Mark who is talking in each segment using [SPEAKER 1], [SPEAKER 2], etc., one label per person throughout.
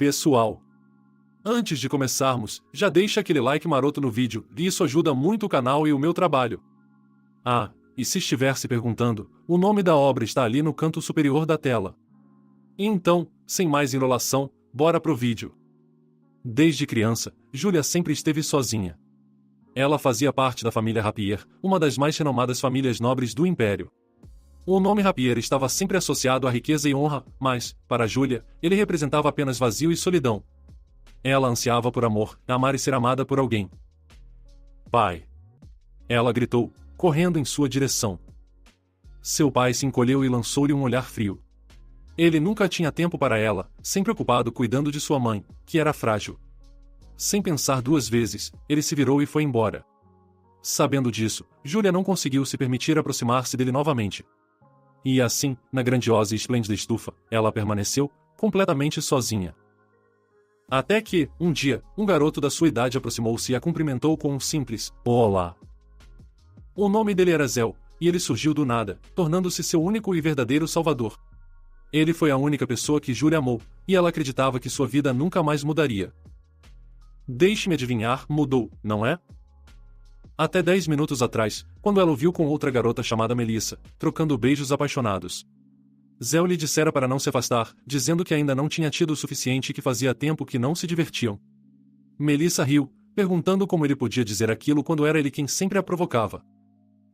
[SPEAKER 1] Pessoal, antes de começarmos, já deixa aquele like maroto no vídeo, isso ajuda muito o canal e o meu trabalho. Ah, e se estiver se perguntando, o nome da obra está ali no canto superior da tela. Então, sem mais enrolação, bora pro vídeo. Desde criança, Julia sempre esteve sozinha. Ela fazia parte da família Rapier, uma das mais renomadas famílias nobres do Império. O nome Rapier estava sempre associado à riqueza e honra, mas, para Julia, ele representava apenas vazio e solidão. Ela ansiava por amor, amar e ser amada por alguém. Pai! Ela gritou, correndo em sua direção. Seu pai se encolheu e lançou-lhe um olhar frio. Ele nunca tinha tempo para ela, sempre ocupado cuidando de sua mãe, que era frágil. Sem pensar duas vezes, ele se virou e foi embora. Sabendo disso, Julia não conseguiu se permitir aproximar-se dele novamente. E assim, na grandiosa e esplêndida estufa, ela permaneceu, completamente sozinha. Até que, um dia, um garoto da sua idade aproximou-se e a cumprimentou com um simples "Olá". O nome dele era Zell, e ele surgiu do nada, tornando-se seu único e verdadeiro salvador. Ele foi a única pessoa que Julia amou, e ela acreditava que sua vida nunca mais mudaria. Deixe-me adivinhar, mudou, não é? Até 10 minutos atrás, quando ela o viu com outra garota chamada Melissa, trocando beijos apaixonados. Zell lhe dissera para não se afastar, dizendo que ainda não tinha tido o suficiente e que fazia tempo que não se divertiam. Melissa riu, perguntando como ele podia dizer aquilo quando era ele quem sempre a provocava.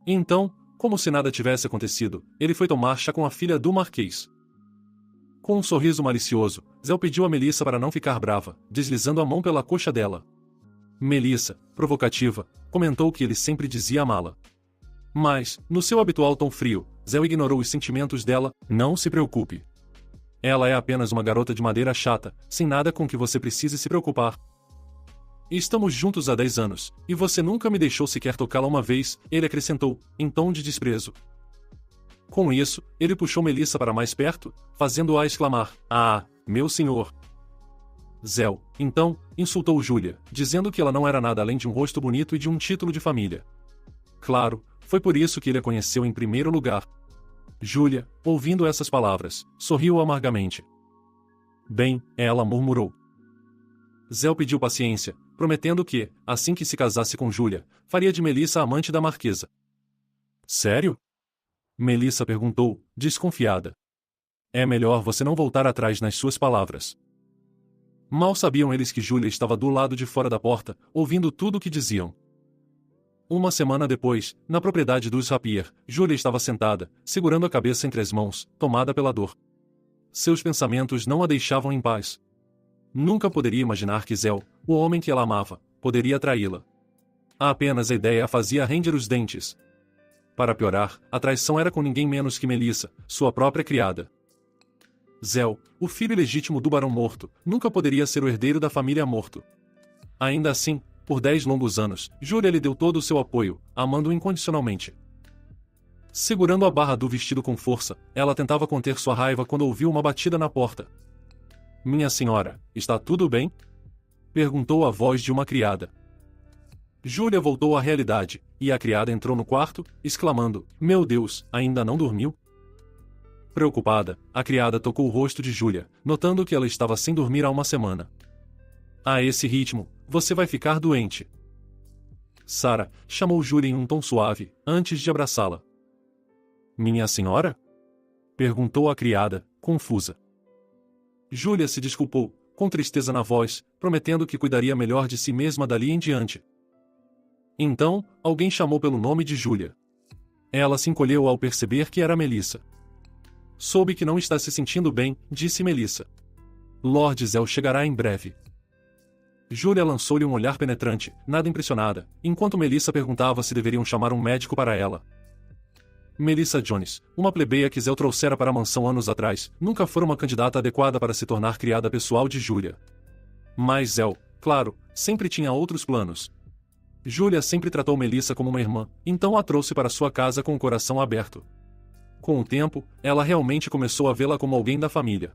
[SPEAKER 1] Então, como se nada tivesse acontecido, ele foi tomar chá com a filha do Marquês. Com um sorriso malicioso, Zell pediu a Melissa para não ficar brava, deslizando a mão pela coxa dela. Melissa, provocativa, comentou que ele sempre dizia amá-la. Mas, no seu habitual tom frio, Zell ignorou os sentimentos dela. Não se preocupe. Ela é apenas uma garota de madeira chata, sem nada com que você precise se preocupar. Estamos juntos há 10 anos, e você nunca me deixou sequer tocá-la uma vez, ele acrescentou, em tom de desprezo. Com isso, ele puxou Melissa para mais perto, fazendo-a exclamar, "Ah, meu senhor!" Zell, então, insultou Julia, dizendo que ela não era nada além de um rosto bonito e de um título de família. Claro, foi por isso que ele a conheceu em primeiro lugar. Julia, ouvindo essas palavras, sorriu amargamente. Bem, ela murmurou. Zell pediu paciência, prometendo que, assim que se casasse com Julia, faria de Melissa a amante da marquesa. Sério? Melissa perguntou, desconfiada. É melhor você não voltar atrás nas suas palavras. Mal sabiam eles que Julia estava do lado de fora da porta, ouvindo tudo o que diziam. Uma semana depois, na propriedade dos Rapier, Julia estava sentada, segurando a cabeça entre as mãos, tomada pela dor. Seus pensamentos não a deixavam em paz. Nunca poderia imaginar que Zell, o homem que ela amava, poderia traí-la. Apenas a ideia a fazia render os dentes. Para piorar, a traição era com ninguém menos que Melissa, sua própria criada. Zell, o filho ilegítimo do barão morto, nunca poderia ser o herdeiro da família morto. Ainda assim, por 10 longos anos, Julia lhe deu todo o seu apoio, amando-o incondicionalmente. Segurando a barra do vestido com força, ela tentava conter sua raiva quando ouviu uma batida na porta. Minha senhora, está tudo bem? Perguntou a voz de uma criada. Julia voltou à realidade, e a criada entrou no quarto, exclamando, "Meu Deus, ainda não dormiu?" Preocupada, a criada tocou o rosto de Julia, notando que ela estava sem dormir há uma semana. A esse ritmo, você vai ficar doente. Sarah chamou Julia em um tom suave, antes de abraçá-la. Minha senhora? Perguntou a criada, confusa. Julia se desculpou, com tristeza na voz, prometendo que cuidaria melhor de si mesma dali em diante. Então, alguém chamou pelo nome de Julia. Ela se encolheu ao perceber que era Melissa. Soube que não está se sentindo bem, disse Melissa. Lord Zell chegará em breve. Julia lançou-lhe um olhar penetrante, nada impressionada, enquanto Melissa perguntava se deveriam chamar um médico para ela. Melissa Jones, uma plebeia que Zell trouxera para a mansão anos atrás, nunca fora uma candidata adequada para se tornar criada pessoal de Julia. Mas Zell, claro, sempre tinha outros planos. Julia sempre tratou Melissa como uma irmã, então a trouxe para sua casa com o coração aberto. Com o tempo, ela realmente começou a vê-la como alguém da família.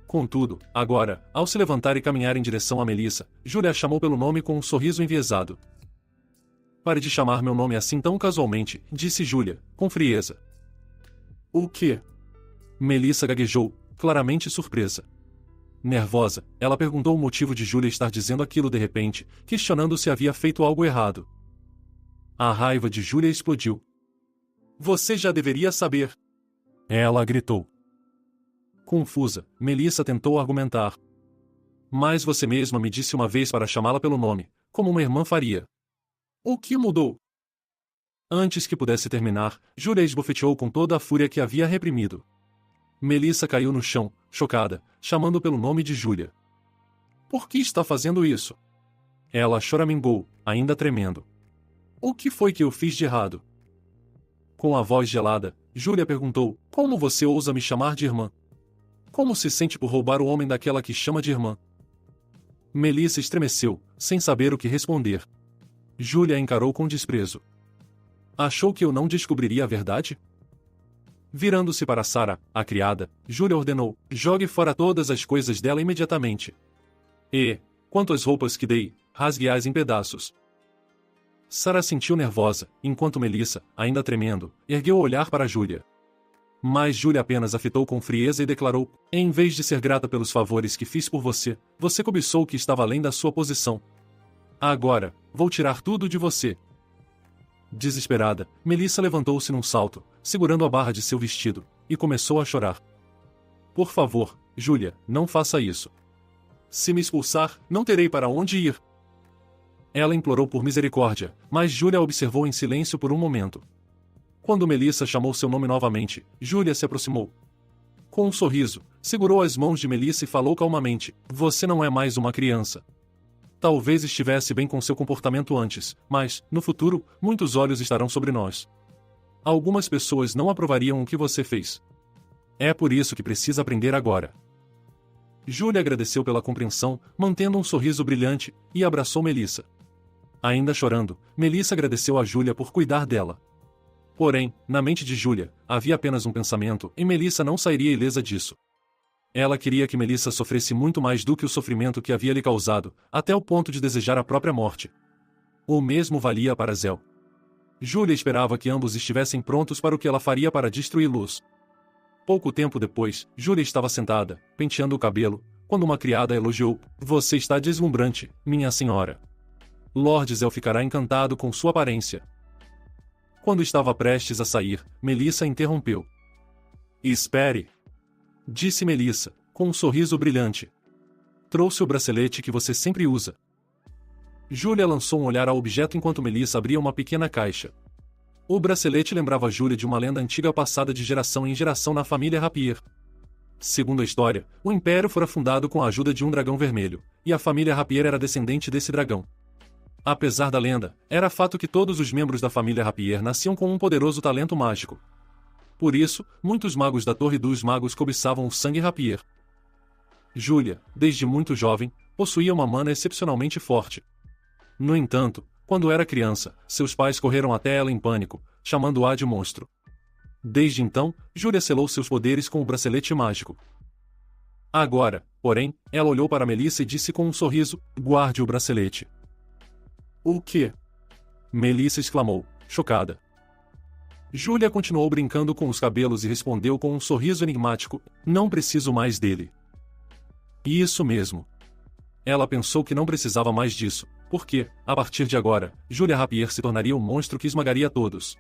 [SPEAKER 1] Contudo, agora, ao se levantar e caminhar em direção a Melissa, Julia a chamou pelo nome com um sorriso enviesado. Pare de chamar meu nome assim tão casualmente, disse Julia, com frieza. O quê? Melissa gaguejou, claramente surpresa. Nervosa, ela perguntou o motivo de Júlia estar dizendo aquilo de repente, questionando se havia feito algo errado. A raiva de Júlia explodiu. Você já deveria saber. Ela gritou. Confusa, Melissa tentou argumentar. Mas você mesma me disse uma vez para chamá-la pelo nome, como uma irmã faria. O que mudou? Antes que pudesse terminar, Júlia esbofeteou com toda a fúria que havia reprimido. Melissa caiu no chão, chocada, chamando pelo nome de Júlia. Por que está fazendo isso? Ela choramingou, ainda tremendo. O que foi que eu fiz de errado? Com a voz gelada, Júlia perguntou, como você ousa me chamar de irmã? Como se sente por roubar o homem daquela que chama de irmã? Melissa estremeceu, sem saber o que responder. Júlia a encarou com desprezo. Achou que eu não descobriria a verdade? Virando-se para Sara, a criada, Júlia ordenou, jogue fora todas as coisas dela imediatamente. E, quanto às roupas que dei, rasgue-as em pedaços. Sara sentiu nervosa, enquanto Melissa, ainda tremendo, ergueu o olhar para Júlia. Mas Júlia apenas a fitou com frieza e declarou, em vez de ser grata pelos favores que fiz por você, você cobiçou o que estava além da sua posição. Agora, vou tirar tudo de você. Desesperada, Melissa levantou-se num salto, segurando a barra de seu vestido, e começou a chorar. Por favor, Júlia, não faça isso. Se me expulsar, não terei para onde ir. Ela implorou por misericórdia, mas Júlia a observou em silêncio por um momento. Quando Melissa chamou seu nome novamente, Júlia se aproximou. Com um sorriso, segurou as mãos de Melissa e falou calmamente, você não é mais uma criança. Talvez estivesse bem com seu comportamento antes, mas, no futuro, muitos olhos estarão sobre nós. Algumas pessoas não aprovariam o que você fez. É por isso que precisa aprender agora. Júlia agradeceu pela compreensão, mantendo um sorriso brilhante, e abraçou Melissa. Ainda chorando, Melissa agradeceu a Júlia por cuidar dela. Porém, na mente de Júlia, havia apenas um pensamento, e Melissa não sairia ilesa disso. Ela queria que Melissa sofresse muito mais do que o sofrimento que havia lhe causado, até o ponto de desejar a própria morte. O mesmo valia para Zéu. Júlia esperava que ambos estivessem prontos para o que ela faria para destruí-los. Pouco tempo depois, Júlia estava sentada, penteando o cabelo, quando uma criada elogiou, você está deslumbrante, minha senhora. Lord Zéu ficará encantado com sua aparência. Quando estava prestes a sair, Melissa interrompeu. Espere! Disse Melissa, com um sorriso brilhante. Trouxe o bracelete que você sempre usa. Júlia lançou um olhar ao objeto enquanto Melissa abria uma pequena caixa. O bracelete lembrava Júlia de uma lenda antiga passada de geração em geração na família Rapier. Segundo a história, o Império fora fundado com a ajuda de um dragão vermelho, e a família Rapier era descendente desse dragão. Apesar da lenda, era fato que todos os membros da família Rapier nasciam com um poderoso talento mágico. Por isso, muitos magos da Torre dos Magos cobiçavam o sangue Rapier. Júlia, desde muito jovem, possuía uma mana excepcionalmente forte. No entanto, quando era criança, seus pais correram até ela em pânico, chamando-a de monstro. Desde então, Júlia selou seus poderes com o bracelete mágico. Agora, porém, ela olhou para Melissa e disse com um sorriso, guarde o bracelete. O quê? Melissa exclamou, chocada. Júlia continuou brincando com os cabelos e respondeu com um sorriso enigmático, não preciso mais dele. Isso mesmo. Ela pensou que não precisava mais disso, porque, a partir de agora, Júlia Rapier se tornaria um monstro que esmagaria todos.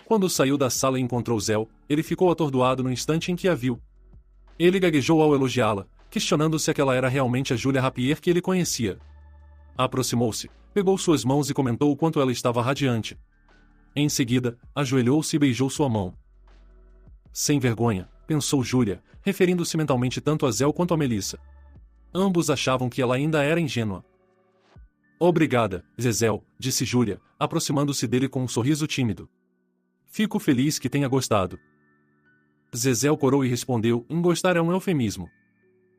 [SPEAKER 1] Quando saiu da sala e encontrou Zéu, ele ficou atordoado no instante em que a viu. Ele gaguejou ao elogiá-la, questionando se aquela era realmente a Júlia Rapier que ele conhecia. Aproximou-se, pegou suas mãos e comentou o quanto ela estava radiante. Em seguida, ajoelhou-se e beijou sua mão. Sem vergonha, pensou Júlia, referindo-se mentalmente tanto a Zéu quanto a Melissa. Ambos achavam que ela ainda era ingênua. Obrigada, Zéu, disse Júlia, aproximando-se dele com um sorriso tímido. Fico feliz que tenha gostado. Zéu corou e respondeu, gostar é um eufemismo.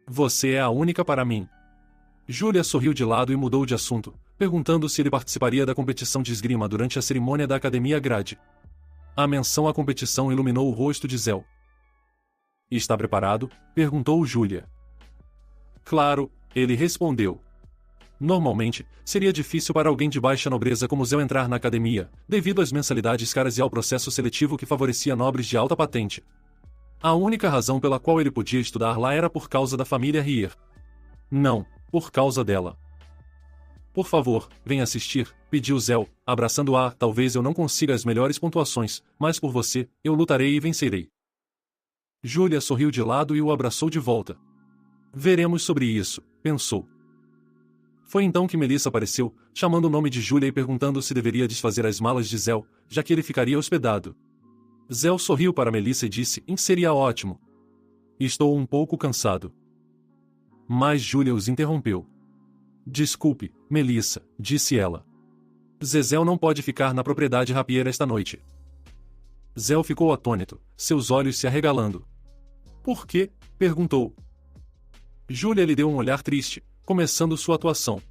[SPEAKER 1] Você é a única para mim. Júlia sorriu de lado e mudou de assunto, perguntando se ele participaria da competição de esgrima durante a cerimônia da Academia Grade. A menção à competição iluminou o rosto de Zéu. Está preparado? Perguntou Júlia. Claro, ele respondeu. Normalmente, seria difícil para alguém de baixa nobreza como Zéu entrar na academia, devido às mensalidades caras e ao processo seletivo que favorecia nobres de alta patente. A única razão pela qual ele podia estudar lá era por causa da família Rier. Não, por causa dela. Por favor, venha assistir, pediu Zell, abraçando-a. Talvez eu não consiga as melhores pontuações, mas por você, eu lutarei e vencerei. Júlia sorriu de lado e o abraçou de volta. Veremos sobre isso, pensou. Foi então que Melissa apareceu, chamando o nome de Júlia e perguntando se deveria desfazer as malas de Zell, já que ele ficaria hospedado. Zell sorriu para Melissa e disse: seria ótimo. Estou um pouco cansado. Mas Júlia os interrompeu. Desculpe, Melissa, disse ela. Zell não pode ficar na propriedade Rapier esta noite. Zell ficou atônito, seus olhos se arregalando. Por quê? Perguntou. Júlia lhe deu um olhar triste, começando sua atuação.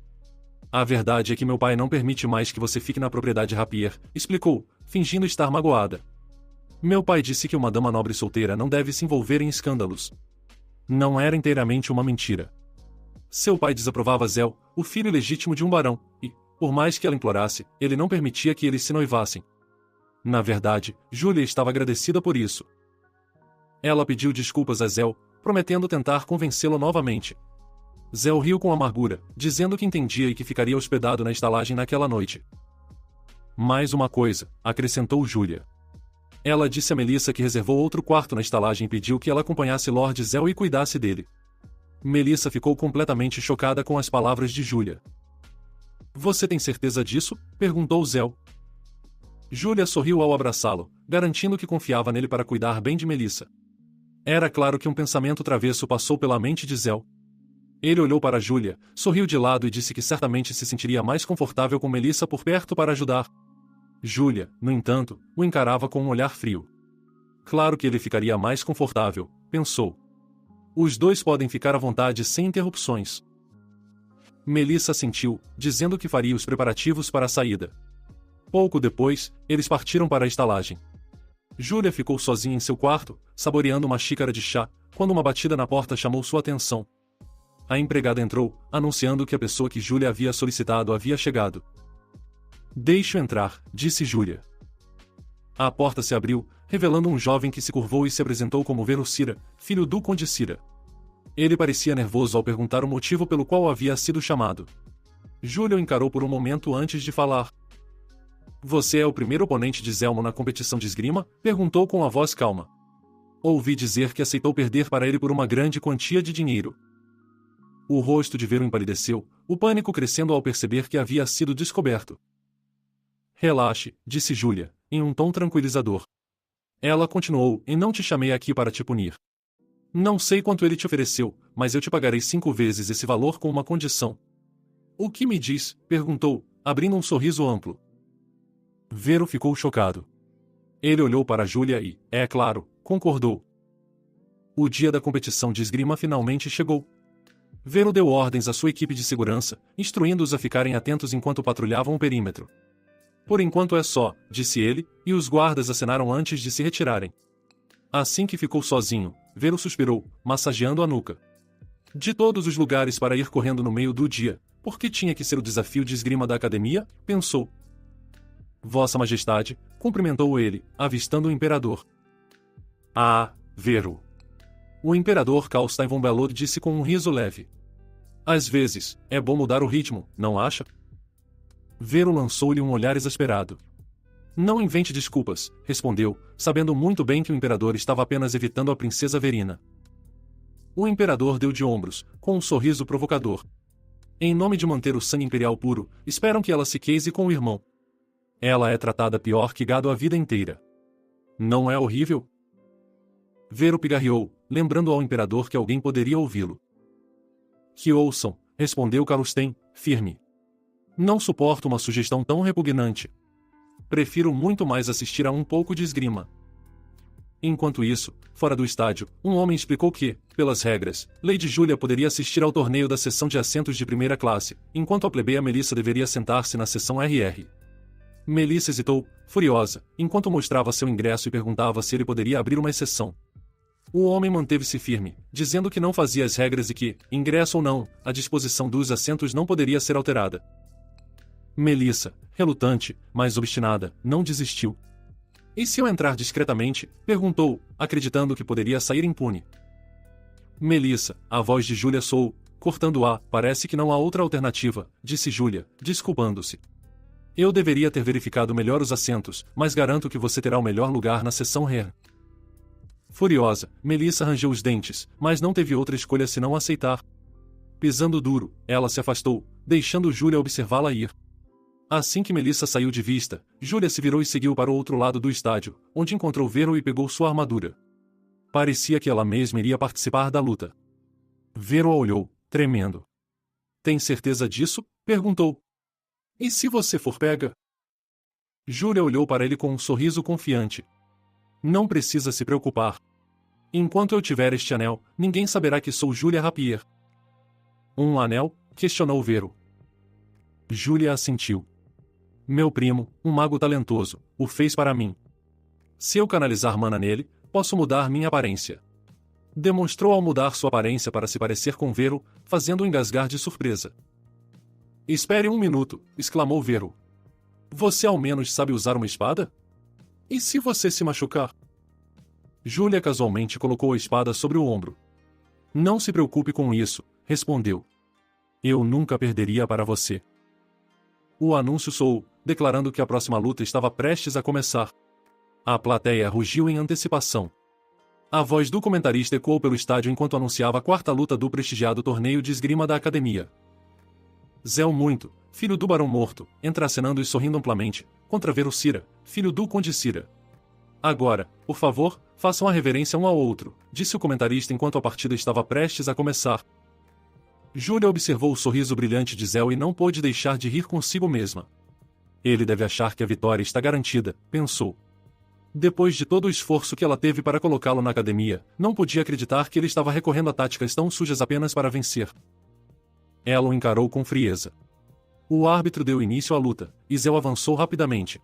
[SPEAKER 1] A verdade é que meu pai não permite mais que você fique na propriedade Rapier, explicou, fingindo estar magoada. Meu pai disse que uma dama nobre solteira não deve se envolver em escândalos. Não era inteiramente uma mentira. Seu pai desaprovava Zell, o filho legítimo de um barão, e, por mais que ela implorasse, ele não permitia que eles se noivassem. Na verdade, Júlia estava agradecida por isso. Ela pediu desculpas a Zell, prometendo tentar convencê-lo novamente. Zell riu com amargura, dizendo que entendia e que ficaria hospedado na estalagem naquela noite. Mais uma coisa, acrescentou Júlia. Ela disse a Melissa que reservou outro quarto na estalagem e pediu que ela acompanhasse Lord Zell e cuidasse dele. Melissa ficou completamente chocada com as palavras de Júlia. Você tem certeza disso? Perguntou Zell. Júlia sorriu ao abraçá-lo, garantindo que confiava nele para cuidar bem de Melissa. Era claro que um pensamento travesso passou pela mente de Zell. Ele olhou para Júlia, sorriu de lado e disse que certamente se sentiria mais confortável com Melissa por perto para ajudar. Júlia, no entanto, o encarava com um olhar frio. Claro que ele ficaria mais confortável, pensou. Os dois podem ficar à vontade sem interrupções. Melissa assentiu, dizendo que faria os preparativos para a saída. Pouco depois, eles partiram para a estalagem. Júlia ficou sozinha em seu quarto, saboreando uma xícara de chá, quando uma batida na porta chamou sua atenção. A empregada entrou, anunciando que a pessoa que Júlia havia solicitado havia chegado. Deixe-o entrar, disse Júlia. A porta se abriu, revelando um jovem que se curvou e se apresentou como Verocira, filho do Conde Cira. Ele parecia nervoso ao perguntar o motivo pelo qual havia sido chamado. Júlia o encarou por um momento antes de falar. Você é o primeiro oponente de Zelmo na competição de esgrima? Perguntou com a voz calma. Ouvi dizer que aceitou perder para ele por uma grande quantia de dinheiro. O rosto de Vero empalideceu, o pânico crescendo ao perceber que havia sido descoberto. Relaxe, disse Júlia, em um tom tranquilizador. Ela continuou, e não te chamei aqui para te punir. Não sei quanto ele te ofereceu, mas eu te pagarei 5 vezes esse valor com uma condição. O que me diz? Perguntou, abrindo um sorriso amplo. Vero ficou chocado. Ele olhou para Júlia e, é claro, concordou. O dia da competição de esgrima finalmente chegou. Vero deu ordens à sua equipe de segurança, instruindo-os a ficarem atentos enquanto patrulhavam o perímetro. Por enquanto é só, disse ele, e os guardas acenaram antes de se retirarem. Assim que ficou sozinho, Vero suspirou, massageando a nuca. De todos os lugares para ir correndo no meio do dia, por que tinha que ser o desafio de esgrima da academia? Pensou. Vossa Majestade, cumprimentou ele, avistando o imperador. Ah, Vero. O imperador Karlstein von Belor disse com um riso leve. Às vezes, é bom mudar o ritmo, não acha? Vero lançou-lhe um olhar exasperado. Não invente desculpas, respondeu, sabendo muito bem que o imperador estava apenas evitando a princesa Verina. O imperador deu de ombros, com um sorriso provocador. Em nome de manter o sangue imperial puro, esperam que ela se case com o irmão. Ela é tratada pior que gado a vida inteira. Não é horrível? Vero pigarreou, lembrando ao imperador que alguém poderia ouvi-lo. Que ouçam, respondeu Karlstein, firme. Não suporto uma sugestão tão repugnante. Prefiro muito mais assistir a um pouco de esgrima. Enquanto isso, fora do estádio, um homem explicou que, pelas regras, Lady Julia poderia assistir ao torneio da seção de assentos de primeira classe, enquanto a plebeia Melissa deveria sentar-se na seção RR. Melissa hesitou, furiosa, enquanto mostrava seu ingresso e perguntava se ele poderia abrir uma exceção. O homem manteve-se firme, dizendo que não fazia as regras e que, ingresso ou não, a disposição dos assentos não poderia ser alterada. Melissa, relutante, mas obstinada, não desistiu. E se eu entrar discretamente? Perguntou, acreditando que poderia sair impune. Melissa, a voz de Júlia soou, cortando-a. Parece que não há outra alternativa, disse Júlia, desculpando-se. Eu deveria ter verificado melhor os assentos, mas garanto que você terá o melhor lugar na seção rear. Furiosa, Melissa rangeu os dentes, mas não teve outra escolha senão aceitar. Pisando duro, ela se afastou, deixando Júlia observá-la ir. Assim que Melissa saiu de vista, Júlia se virou e seguiu para o outro lado do estádio, onde encontrou Vero e pegou sua armadura. Parecia que ela mesma iria participar da luta. Vero a olhou, tremendo. Tem certeza disso? Perguntou. E se você for pega? Júlia olhou para ele com um sorriso confiante. Não precisa se preocupar. Enquanto eu tiver este anel, ninguém saberá que sou Júlia Rapier. Um anel? Questionou Vero. Júlia assentiu. Meu primo, um mago talentoso, o fez para mim. Se eu canalizar mana nele, posso mudar minha aparência. Demonstrou ao mudar sua aparência para se parecer com Vero, fazendo-o engasgar de surpresa. Espere um minuto, exclamou Vero. Você ao menos sabe usar uma espada? E se você se machucar? Júlia casualmente colocou a espada sobre o ombro. Não se preocupe com isso, respondeu. Eu nunca perderia para você. O anúncio soou, declarando que a próxima luta estava prestes a começar. A plateia rugiu em antecipação. A voz do comentarista ecoou pelo estádio enquanto anunciava a quarta luta do prestigiado torneio de esgrima da academia. Zéu Muito, filho do Barão Morto, entra acenando e sorrindo amplamente, contra Vero Cira, filho do Conde Cira. Agora, por favor, façam a reverência um ao outro, disse o comentarista enquanto a partida estava prestes a começar. Júlia observou o sorriso brilhante de Zéu e não pôde deixar de rir consigo mesma. Ele deve achar que a vitória está garantida, pensou. Depois de todo o esforço que ela teve para colocá-lo na academia, não podia acreditar que ele estava recorrendo a táticas tão sujas apenas para vencer. Ela o encarou com frieza. O árbitro deu início à luta, e Zéu avançou rapidamente.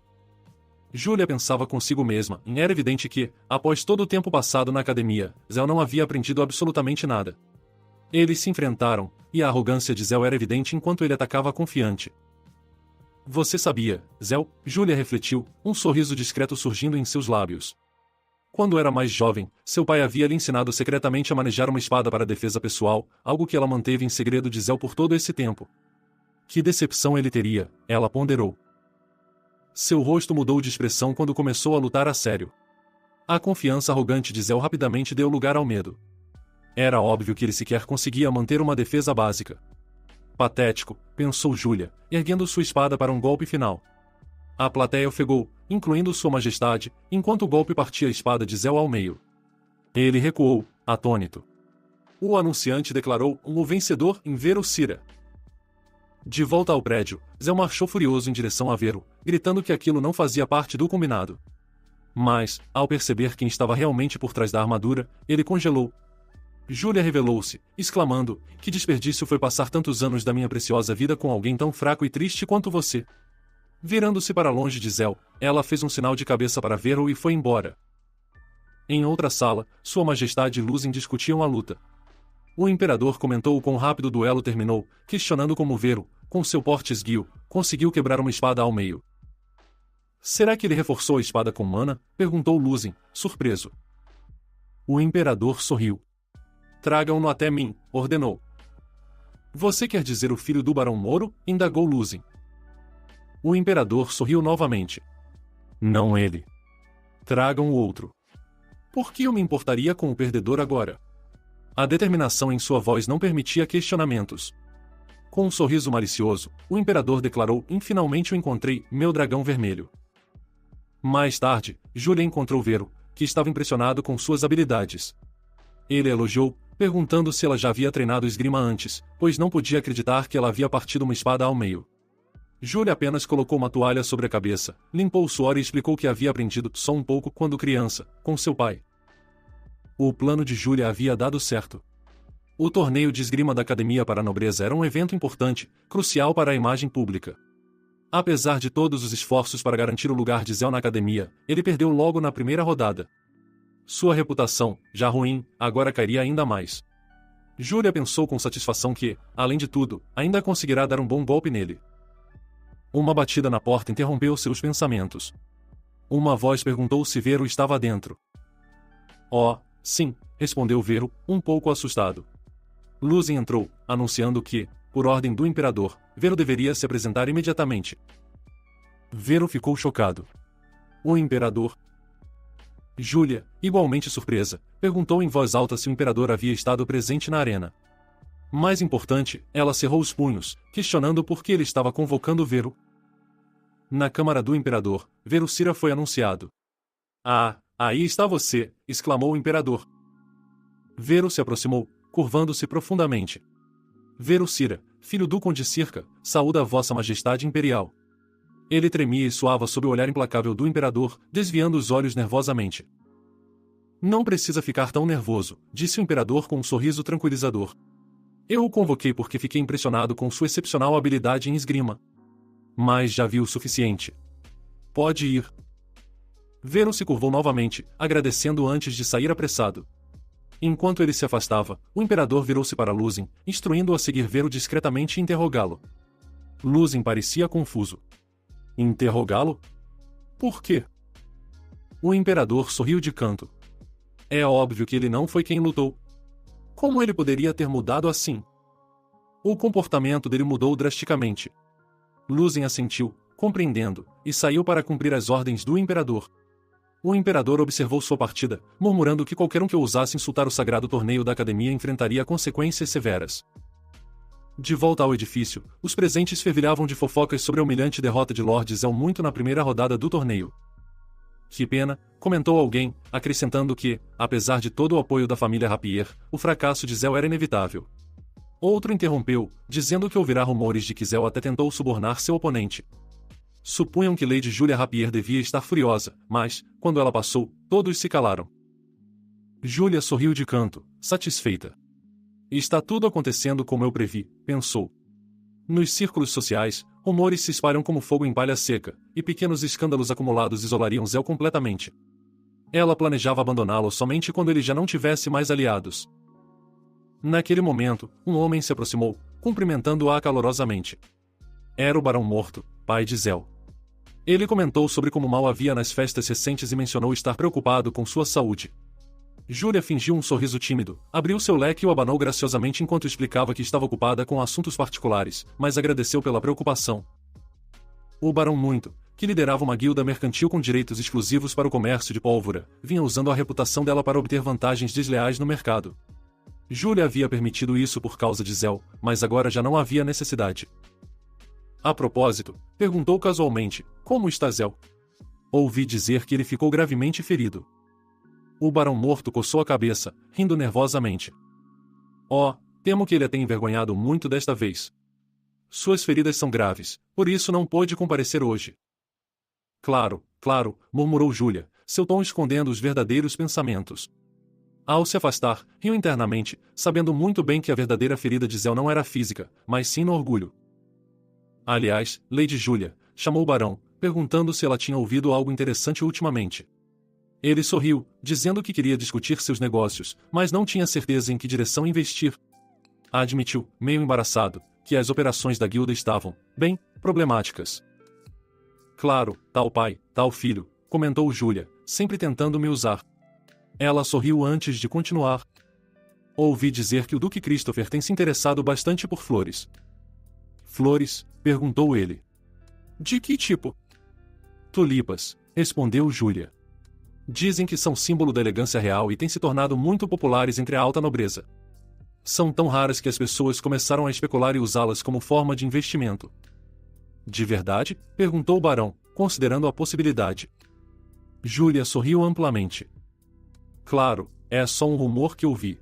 [SPEAKER 1] Júlia pensava consigo mesma, e era evidente que, após todo o tempo passado na academia, Zéu não havia aprendido absolutamente nada. Eles se enfrentaram, e a arrogância de Zéu era evidente enquanto ele atacava confiante. Você sabia, Zéu? Júlia refletiu, um sorriso discreto surgindo em seus lábios. Quando era mais jovem, seu pai havia lhe ensinado secretamente a manejar uma espada para defesa pessoal, algo que ela manteve em segredo de Zéu por todo esse tempo. Que decepção ele teria, ela ponderou. Seu rosto mudou de expressão quando começou a lutar a sério. A confiança arrogante de Zéu rapidamente deu lugar ao medo. Era óbvio que ele sequer conseguia manter uma defesa básica. Patético, pensou Júlia, erguendo sua espada para um golpe final. A plateia ofegou, incluindo Sua Majestade, enquanto o golpe partia a espada de Zéu ao meio. Ele recuou, atônito. O anunciante declarou o vencedor em Vero Cira. De volta ao prédio, Zéu marchou furioso em direção a Vero, gritando que aquilo não fazia parte do combinado. Mas, ao perceber quem estava realmente por trás da armadura, ele congelou. Júlia revelou-se, exclamando, que desperdício foi passar tantos anos da minha preciosa vida com alguém tão fraco e triste quanto você. Virando-se para longe de Zéu, ela fez um sinal de cabeça para Vero e foi embora. Em outra sala, Sua Majestade e Luzin discutiam a luta. O imperador comentou o quão rápido o duelo terminou, questionando como Vero, com seu porte esguio, conseguiu quebrar uma espada ao meio. Será que ele reforçou a espada com mana? Perguntou Luzin, surpreso. O imperador sorriu. Tragam-no até mim, ordenou. Você quer dizer o filho do Barão Moro? Indagou Luzin. O imperador sorriu novamente. Não ele. Tragam o outro. Por que eu me importaria com o perdedor agora? A determinação em sua voz não permitia questionamentos. Com um sorriso malicioso, o imperador declarou: finalmente o encontrei, meu dragão vermelho. Mais tarde, Júlia encontrou Vero, que estava impressionado com suas habilidades. Ele a elogiou, perguntando se ela já havia treinado esgrima antes, pois não podia acreditar que ela havia partido uma espada ao meio. Júlia apenas colocou uma toalha sobre a cabeça, limpou o suor e explicou que havia aprendido só um pouco quando criança, com seu pai. O plano de Júlia havia dado certo. O torneio de esgrima da Academia para a Nobreza era um evento importante, crucial para a imagem pública. Apesar de todos os esforços para garantir o lugar de Zéu na academia, ele perdeu logo na primeira rodada. Sua reputação, já ruim, agora cairia ainda mais. Júlia pensou com satisfação que, além de tudo, ainda conseguirá dar um bom golpe nele. Uma batida na porta interrompeu seus pensamentos. Uma voz perguntou se Vero estava dentro. Oh, sim, respondeu Vero, um pouco assustado. Luzin entrou, anunciando que, por ordem do imperador, Vero deveria se apresentar imediatamente. Vero ficou chocado. O imperador? Júlia, igualmente surpresa, perguntou em voz alta se o imperador havia estado presente na arena. Mais importante, ela cerrou os punhos, questionando por que ele estava convocando Vero. Na câmara do imperador, Verusira foi anunciado. Ah, aí está você, exclamou o imperador. Vero se aproximou, curvando-se profundamente. Verusira, filho do conde Circa, saúda a vossa majestade imperial. Ele tremia e suava sob o olhar implacável do imperador, desviando os olhos nervosamente. Não precisa ficar tão nervoso, disse o imperador com um sorriso tranquilizador. Eu o convoquei porque fiquei impressionado com sua excepcional habilidade em esgrima. Mas já vi o suficiente. Pode ir. Vero se curvou novamente, agradecendo antes de sair apressado. Enquanto ele se afastava, o imperador virou-se para Luzin, instruindo-o a seguir Vero discretamente e interrogá-lo. Luzin parecia confuso. Interrogá-lo? Por quê? O imperador sorriu de canto. É óbvio que ele não foi quem lutou. Como ele poderia ter mudado assim? O comportamento dele mudou drasticamente. Luzin assentiu, compreendendo, e saiu para cumprir as ordens do imperador. O imperador observou sua partida, murmurando que qualquer um que ousasse insultar o sagrado torneio da academia enfrentaria consequências severas. De volta ao edifício, os presentes fervilhavam de fofocas sobre a humilhante derrota de Lord Zell muito na primeira rodada do torneio. Que pena, comentou alguém, acrescentando que, apesar de todo o apoio da família Rapier, o fracasso de Zell era inevitável. Outro interrompeu, dizendo que ouvirá rumores de que Zell até tentou subornar seu oponente. Supunham que Lady Julia Rapier devia estar furiosa, mas, quando ela passou, todos se calaram. Julia sorriu de canto, satisfeita. Está tudo acontecendo como eu previ, pensou. Nos círculos sociais, rumores se espalham como fogo em palha seca, e pequenos escândalos acumulados isolariam Zell completamente. Ela planejava abandoná-lo somente quando ele já não tivesse mais aliados. Naquele momento, um homem se aproximou, cumprimentando-a calorosamente. Era o Barão Morto, pai de Zell. Ele comentou sobre como mal havia nas festas recentes e mencionou estar preocupado com sua saúde. Júlia fingiu um sorriso tímido, abriu seu leque e o abanou graciosamente enquanto explicava que estava ocupada com assuntos particulares, mas agradeceu pela preocupação. O Barão Muito, que liderava uma guilda mercantil com direitos exclusivos para o comércio de pólvora, vinha usando a reputação dela para obter vantagens desleais no mercado. Júlia havia permitido isso por causa de Zell, mas agora já não havia necessidade. A propósito, perguntou casualmente, como está Zell? Ouvi dizer que ele ficou gravemente ferido. O Barão Morto coçou a cabeça, rindo nervosamente. Oh, temo que ele a tenha envergonhado muito desta vez. Suas feridas são graves, por isso não pôde comparecer hoje. Claro, claro, murmurou Júlia, seu tom escondendo os verdadeiros pensamentos. Ao se afastar, riu internamente, sabendo muito bem que a verdadeira ferida de Zell não era física, mas sim no orgulho. Aliás, Lady Julia, chamou o barão, perguntando se ela tinha ouvido algo interessante ultimamente. Ele sorriu, dizendo que queria discutir seus negócios, mas não tinha certeza em que direção investir. Admitiu, meio embaraçado, que as operações da guilda estavam, bem, problemáticas. Claro, tal pai, tal filho, comentou Júlia, sempre tentando me usar. Ela sorriu antes de continuar. Ouvi dizer que o Duque Christopher tem se interessado bastante por flores. Flores? Perguntou ele. De que tipo? Tulipas, respondeu Júlia. Dizem que são símbolo da elegância real e têm se tornado muito populares entre a alta nobreza. São tão raras que as pessoas começaram a especular e usá-las como forma de investimento. De verdade? Perguntou o barão, considerando a possibilidade. Júlia sorriu amplamente. Claro, é só um rumor que ouvi.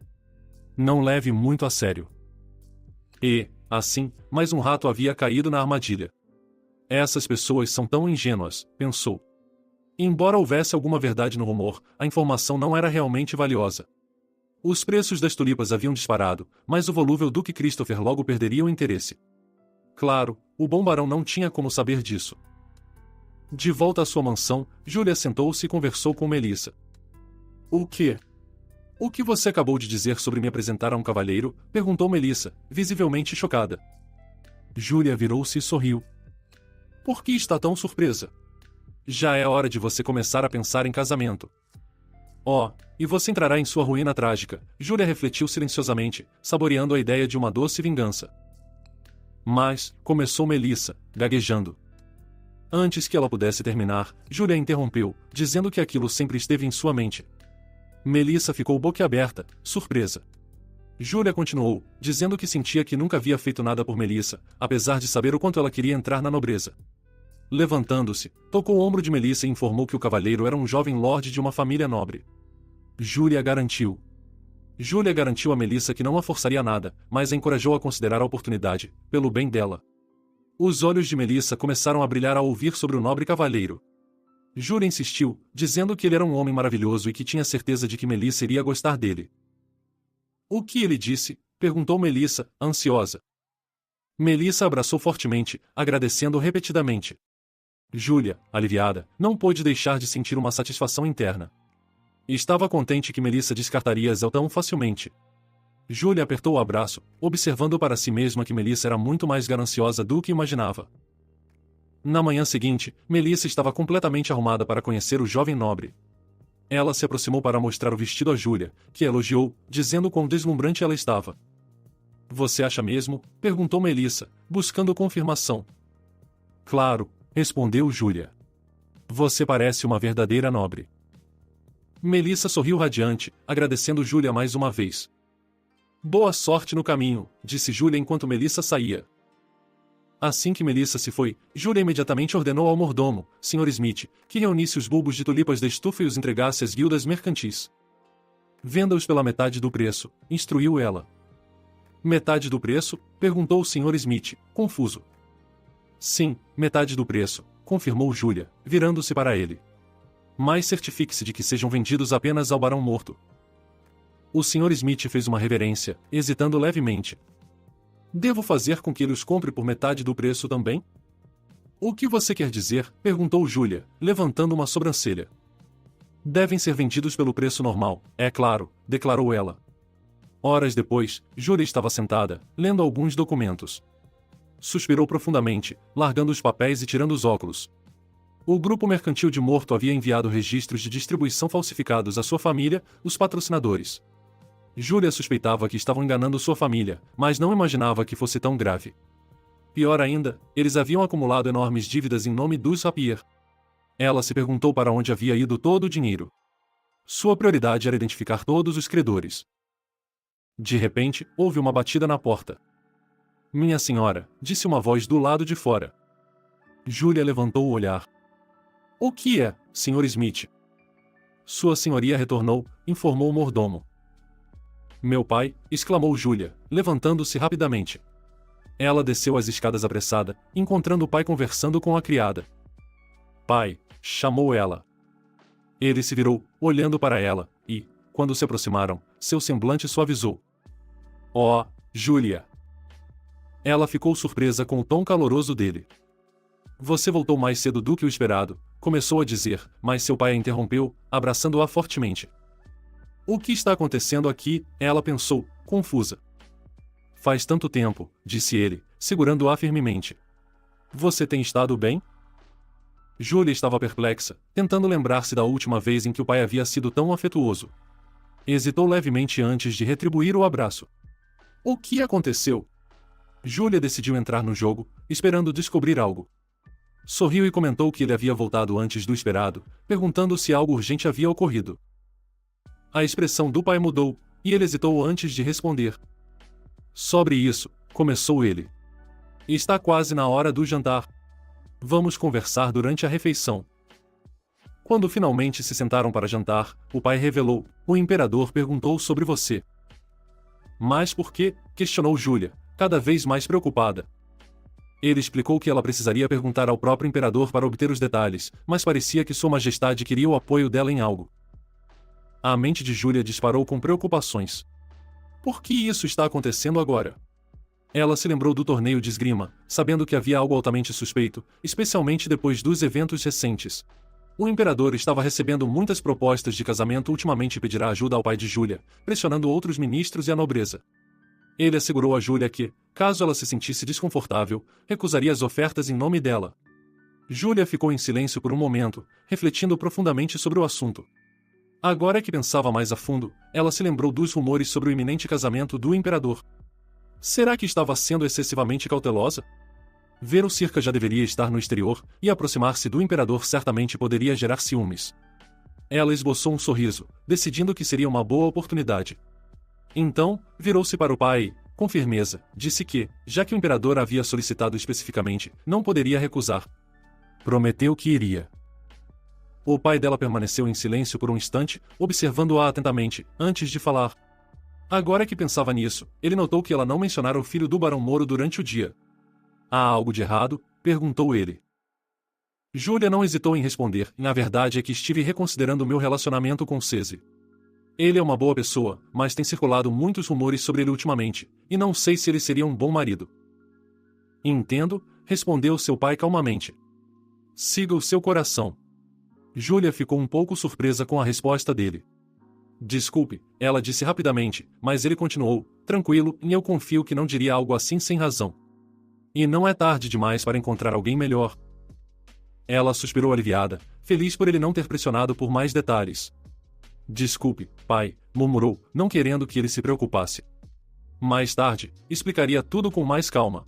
[SPEAKER 1] Não leve muito a sério. E, assim, mais um rato havia caído na armadilha. Essas pessoas são tão ingênuas, pensou. Embora houvesse alguma verdade no rumor, a informação não era realmente valiosa. Os preços das tulipas haviam disparado, mas o volúvel Duque Christopher logo perderia o interesse. Claro, o bom barão não tinha como saber disso. De volta à sua mansão, Júlia sentou-se e conversou com Melissa. O quê? O que você acabou de dizer sobre me apresentar a um cavalheiro? Perguntou Melissa, visivelmente chocada. Júlia virou-se e sorriu. Por que está tão surpresa? Já é hora de você começar a pensar em casamento. Oh, e você entrará em sua ruína trágica. Júlia refletiu silenciosamente, saboreando a ideia de uma doce vingança. Mas, começou Melissa, gaguejando. Antes que ela pudesse terminar, Júlia interrompeu, dizendo que aquilo sempre esteve em sua mente. Melissa ficou boquiaberta, surpresa. Júlia continuou, dizendo que sentia que nunca havia feito nada por Melissa, apesar de saber o quanto ela queria entrar na nobreza. Levantando-se, tocou o ombro de Melissa e informou que o cavalheiro era um jovem lorde de uma família nobre. Júlia garantiu a Melissa que não a forçaria a nada, mas a encorajou a considerar a oportunidade, pelo bem dela. Os olhos de Melissa começaram a brilhar ao ouvir sobre o nobre cavalheiro. Júlia insistiu, dizendo que ele era um homem maravilhoso e que tinha certeza de que Melissa iria gostar dele. O que ele disse? Perguntou Melissa, ansiosa. Melissa abraçou fortemente, agradecendo repetidamente. Júlia, aliviada, não pôde deixar de sentir uma satisfação interna. Estava contente que Melissa descartaria Zel tão facilmente. Júlia apertou o abraço, observando para si mesma que Melissa era muito mais gananciosa do que imaginava. Na manhã seguinte, Melissa estava completamente arrumada para conhecer o jovem nobre. Ela se aproximou para mostrar o vestido a Júlia, que elogiou, dizendo quão deslumbrante ela estava. Você acha mesmo? Perguntou Melissa, buscando confirmação. Claro, respondeu Júlia. Você parece uma verdadeira nobre. Melissa sorriu radiante, agradecendo Júlia mais uma vez. Boa sorte no caminho, disse Júlia enquanto Melissa saía. Assim que Melissa se foi, Júlia imediatamente ordenou ao mordomo, Sr. Smith, que reunisse os bulbos de tulipas da estufa e os entregasse às guildas mercantis. Venda-os pela metade do preço, instruiu ela. Metade do preço? Perguntou o Sr. Smith, confuso. Sim, metade do preço, confirmou Júlia, virando-se para ele. Mas certifique-se de que sejam vendidos apenas ao barão morto. O Sr. Smith fez uma reverência, hesitando levemente. Devo fazer com que ele os compre por metade do preço também? O que você quer dizer? Perguntou Júlia, levantando uma sobrancelha. Devem ser vendidos pelo preço normal, é claro, declarou ela. Horas depois, Júlia estava sentada, lendo alguns documentos. Suspirou profundamente, largando os papéis e tirando os óculos. O grupo mercantil de Morto havia enviado registros de distribuição falsificados à sua família, os patrocinadores. Júlia suspeitava que estavam enganando sua família, mas não imaginava que fosse tão grave. Pior ainda, eles haviam acumulado enormes dívidas em nome dos Rapier. Ela se perguntou para onde havia ido todo o dinheiro. Sua prioridade era identificar todos os credores. De repente, houve uma batida na porta. Minha senhora, disse uma voz do lado de fora. Júlia levantou o olhar. O que é, Sr. Smith? Sua senhoria retornou, informou o mordomo. Meu pai, exclamou Júlia, levantando-se rapidamente. Ela desceu as escadas apressada, encontrando o pai conversando com a criada. Pai, chamou ela. Ele se virou, olhando para ela, e, quando se aproximaram, seu semblante suavizou. Oh, Júlia! Ela ficou surpresa com o tom caloroso dele. Você voltou mais cedo do que o esperado, começou a dizer, mas seu pai a interrompeu, abraçando-a fortemente. O que está acontecendo aqui? Ela pensou, confusa. Faz tanto tempo, disse ele, segurando-a firmemente. Você tem estado bem? Júlia estava perplexa, tentando lembrar-se da última vez em que o pai havia sido tão afetuoso. Hesitou levemente antes de retribuir o abraço. O que aconteceu? Júlia decidiu entrar no jogo, esperando descobrir algo. Sorriu e comentou que ele havia voltado antes do esperado, perguntando se algo urgente havia ocorrido. A expressão do pai mudou, e ele hesitou antes de responder. Sobre isso, começou ele. Está quase na hora do jantar. Vamos conversar durante a refeição. Quando finalmente se sentaram para jantar, o pai revelou, o imperador perguntou sobre você. Mas por quê? Questionou Júlia, cada vez mais preocupada. Ele explicou que ela precisaria perguntar ao próprio imperador para obter os detalhes, mas parecia que Sua Majestade queria o apoio dela em algo. A mente de Júlia disparou com preocupações. Por que isso está acontecendo agora? Ela se lembrou do torneio de esgrima, sabendo que havia algo altamente suspeito, especialmente depois dos eventos recentes. O imperador estava recebendo muitas propostas de casamento ultimamente e pedirá ajuda ao pai de Júlia, pressionando outros ministros e a nobreza. Ele assegurou a Júlia que, caso ela se sentisse desconfortável, recusaria as ofertas em nome dela. Júlia ficou em silêncio por um momento, refletindo profundamente sobre o assunto. Agora que pensava mais a fundo, ela se lembrou dos rumores sobre o iminente casamento do imperador. Será que estava sendo excessivamente cautelosa? Ver o Circa já deveria estar no exterior, e aproximar-se do imperador certamente poderia gerar ciúmes. Ela esboçou um sorriso, decidindo que seria uma boa oportunidade. Então, virou-se para o pai e, com firmeza, disse que, já que o imperador havia solicitado especificamente, não poderia recusar. Prometeu que iria. O pai dela permaneceu em silêncio por um instante, observando-a atentamente, antes de falar. Agora que pensava nisso, ele notou que ela não mencionara o filho do Barão Moro durante o dia. Há algo de errado? Perguntou ele. Júlia não hesitou em responder, na verdade é que estive reconsiderando meu relacionamento com Cese. Ele é uma boa pessoa, mas tem circulado muitos rumores sobre ele ultimamente, e não sei se ele seria um bom marido. Entendo, respondeu seu pai calmamente. Siga o seu coração. Júlia ficou um pouco surpresa com a resposta dele. Desculpe, ela disse rapidamente, mas ele continuou, tranquilo, e eu confio que não diria algo assim sem razão. E não é tarde demais para encontrar alguém melhor. Ela suspirou aliviada, feliz por ele não ter pressionado por mais detalhes. Desculpe, pai, murmurou, não querendo que ele se preocupasse. Mais tarde, explicaria tudo com mais calma.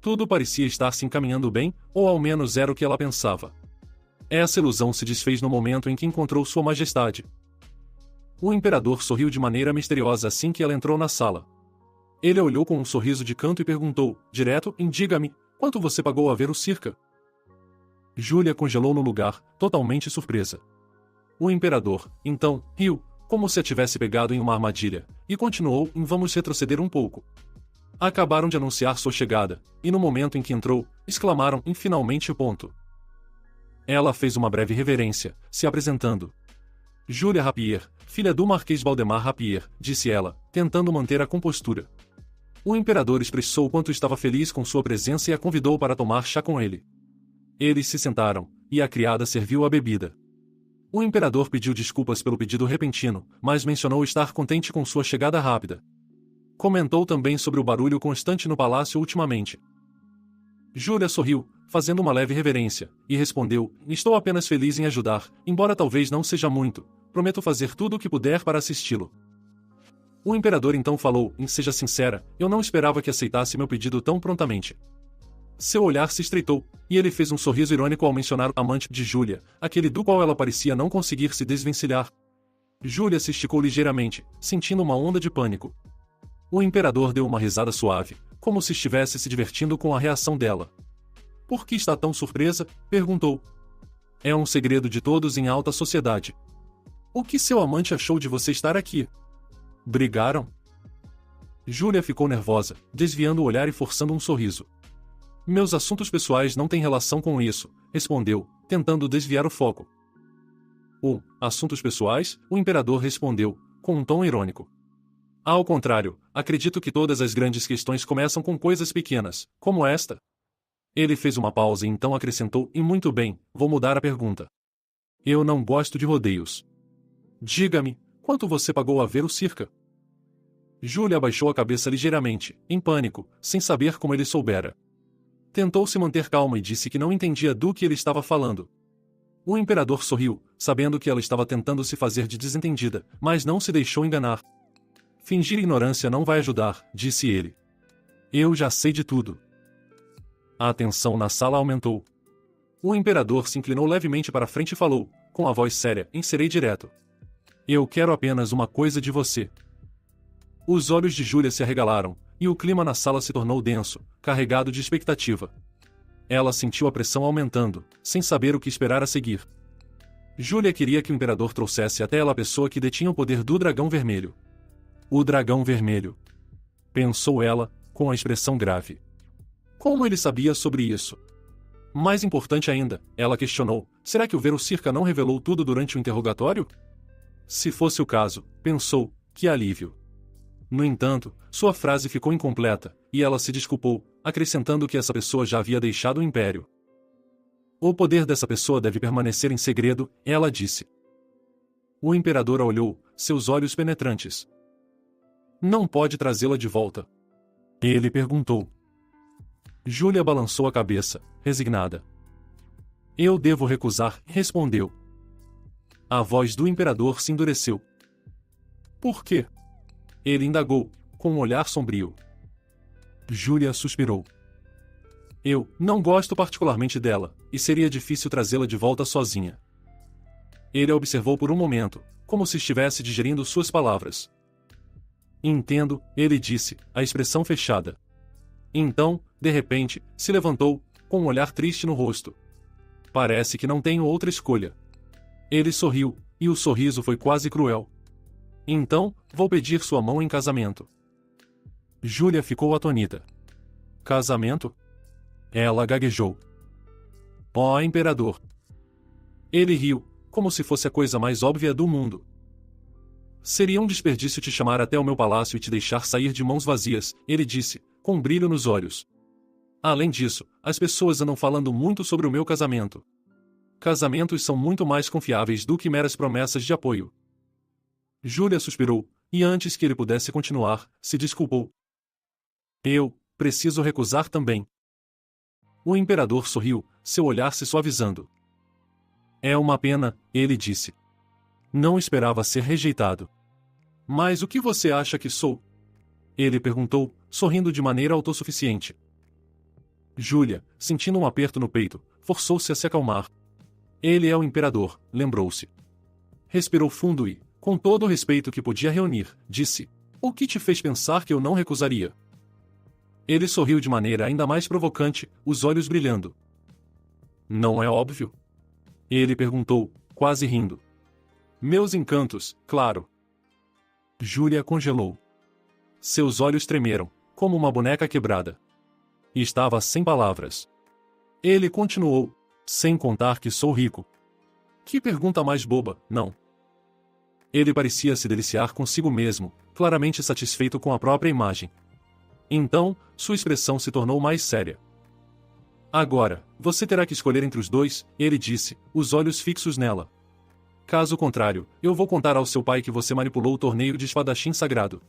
[SPEAKER 1] Tudo parecia estar se encaminhando bem, ou ao menos era o que ela pensava. Essa ilusão se desfez no momento em que encontrou Sua Majestade. O imperador sorriu de maneira misteriosa assim que ela entrou na sala. Ele olhou com um sorriso de canto e perguntou, direto, diga-me, quanto você pagou a ver o Circa? Júlia congelou no lugar, totalmente surpresa. O imperador, então, riu, como se a tivesse pegado em uma armadilha, e continuou, vamos retroceder um pouco. Acabaram de anunciar sua chegada, e no momento em que entrou, exclamaram, finalmente ponto. Ela fez uma breve reverência, se apresentando. Júlia Rapier, filha do Marquês Valdemar Rapier, disse ela, tentando manter a compostura. O imperador expressou quanto estava feliz com sua presença e a convidou para tomar chá com ele. Eles se sentaram, e a criada serviu a bebida. O imperador pediu desculpas pelo pedido repentino, mas mencionou estar contente com sua chegada rápida. Comentou também sobre o barulho constante no palácio ultimamente. Júlia sorriu, fazendo uma leve reverência, e respondeu, estou apenas feliz em ajudar, embora talvez não seja muito, prometo fazer tudo o que puder para assisti-lo. O imperador então falou, seja sincera, eu não esperava que aceitasse meu pedido tão prontamente. Seu olhar se estreitou, e ele fez um sorriso irônico ao mencionar o amante de Júlia, aquele do qual ela parecia não conseguir se desvencilhar. Júlia se esticou ligeiramente, sentindo uma onda de pânico. O imperador deu uma risada suave, como se estivesse se divertindo com a reação dela. Por que está tão surpresa? Perguntou. É um segredo de todos em alta sociedade. O que seu amante achou de você estar aqui? Brigaram? Júlia ficou nervosa, desviando o olhar e forçando um sorriso. Meus assuntos pessoais não têm relação com isso, respondeu, tentando desviar o foco. Assuntos pessoais? O imperador respondeu, com um tom irônico. Ao contrário, acredito que todas as grandes questões começam com coisas pequenas, como esta. Ele fez uma pausa e então acrescentou, e muito bem, vou mudar a pergunta. Eu não gosto de rodeios. Diga-me, quanto você pagou a ver o Circa? Júlia abaixou a cabeça ligeiramente, em pânico, sem saber como ele soubera. Tentou se manter calma e disse que não entendia do que ele estava falando. O imperador sorriu, sabendo que ela estava tentando se fazer de desentendida, mas não se deixou enganar. Fingir ignorância não vai ajudar, disse ele. Eu já sei de tudo. A atenção na sala aumentou. O imperador se inclinou levemente para frente e falou, com a voz séria, serei direto. Eu quero apenas uma coisa de você. Os olhos de Júlia se arregalaram, e o clima na sala se tornou denso, carregado de expectativa. Ela sentiu a pressão aumentando, sem saber o que esperar a seguir. Júlia queria que o imperador trouxesse até ela a pessoa que detinha o poder do dragão vermelho. O dragão vermelho. Pensou ela, com a expressão grave. Como ele sabia sobre isso? Mais importante ainda, ela questionou, será que o ver o Circa não revelou tudo durante o interrogatório? Se fosse o caso, pensou, que alívio. No entanto, sua frase ficou incompleta, e ela se desculpou, acrescentando que essa pessoa já havia deixado o império. O poder dessa pessoa deve permanecer em segredo, ela disse. O imperador a olhou, seus olhos penetrantes. Não pode trazê-la de volta? Ele perguntou. Júlia balançou a cabeça, resignada. Eu devo recusar, respondeu. A voz do imperador se endureceu. Por quê? Ele indagou, com um olhar sombrio. Júlia suspirou. Eu não gosto particularmente dela, e seria difícil trazê-la de volta sozinha. Ele a observou por um momento, como se estivesse digerindo suas palavras. Entendo, ele disse, a expressão fechada. Então, de repente, se levantou, com um olhar triste no rosto. Parece que não tenho outra escolha. Ele sorriu, e o sorriso foi quase cruel. Então, vou pedir sua mão em casamento. Júlia ficou atônita. Casamento? Ela gaguejou. Ó imperador! Ele riu, como se fosse a coisa mais óbvia do mundo. Seria um desperdício te chamar até o meu palácio e te deixar sair de mãos vazias, ele disse, com um brilho nos olhos. Além disso, as pessoas andam falando muito sobre o meu casamento. Casamentos são muito mais confiáveis do que meras promessas de apoio. Júlia suspirou, e antes que ele pudesse continuar, se desculpou. Eu preciso recusar também. O imperador sorriu, seu olhar se suavizando. É uma pena, ele disse. Não esperava ser rejeitado. Mas o que você acha que sou? Ele perguntou, sorrindo de maneira autossuficiente. Júlia, sentindo um aperto no peito, forçou-se a se acalmar. Ele é o imperador, lembrou-se. Respirou fundo e, com todo o respeito que podia reunir, disse: O que te fez pensar que eu não recusaria? Ele sorriu de maneira ainda mais provocante, os olhos brilhando. Não é óbvio? Ele perguntou, quase rindo. Meus encantos, claro. Júlia congelou. Seus olhos tremeram, como uma boneca quebrada. Estava sem palavras. Ele continuou, sem contar que sou rico. Que pergunta mais boba, não? Ele parecia se deliciar consigo mesmo, claramente satisfeito com a própria imagem. Então, sua expressão se tornou mais séria. Agora, você terá que escolher entre os dois, ele disse, os olhos fixos nela. Caso contrário, eu vou contar ao seu pai que você manipulou o torneio de espadachim sagrado.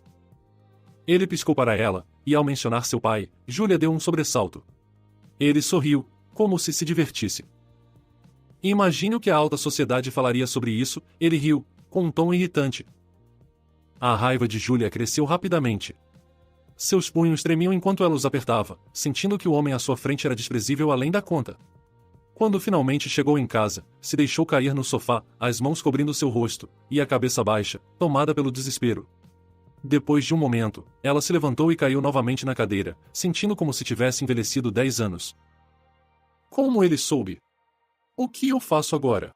[SPEAKER 1] Ele piscou para ela, e ao mencionar seu pai, Júlia deu um sobressalto. Ele sorriu, como se divertisse. Imagine o que a alta sociedade falaria sobre isso, ele riu, com um tom irritante. A raiva de Júlia cresceu rapidamente. Seus punhos tremiam enquanto ela os apertava, sentindo que o homem à sua frente era desprezível além da conta. Quando finalmente chegou em casa, se deixou cair no sofá, as mãos cobrindo seu rosto, e a cabeça baixa, tomada pelo desespero. Depois de um momento, ela se levantou e caiu novamente na cadeira, sentindo como se tivesse envelhecido 10 anos. Como ele soube? O que eu faço agora?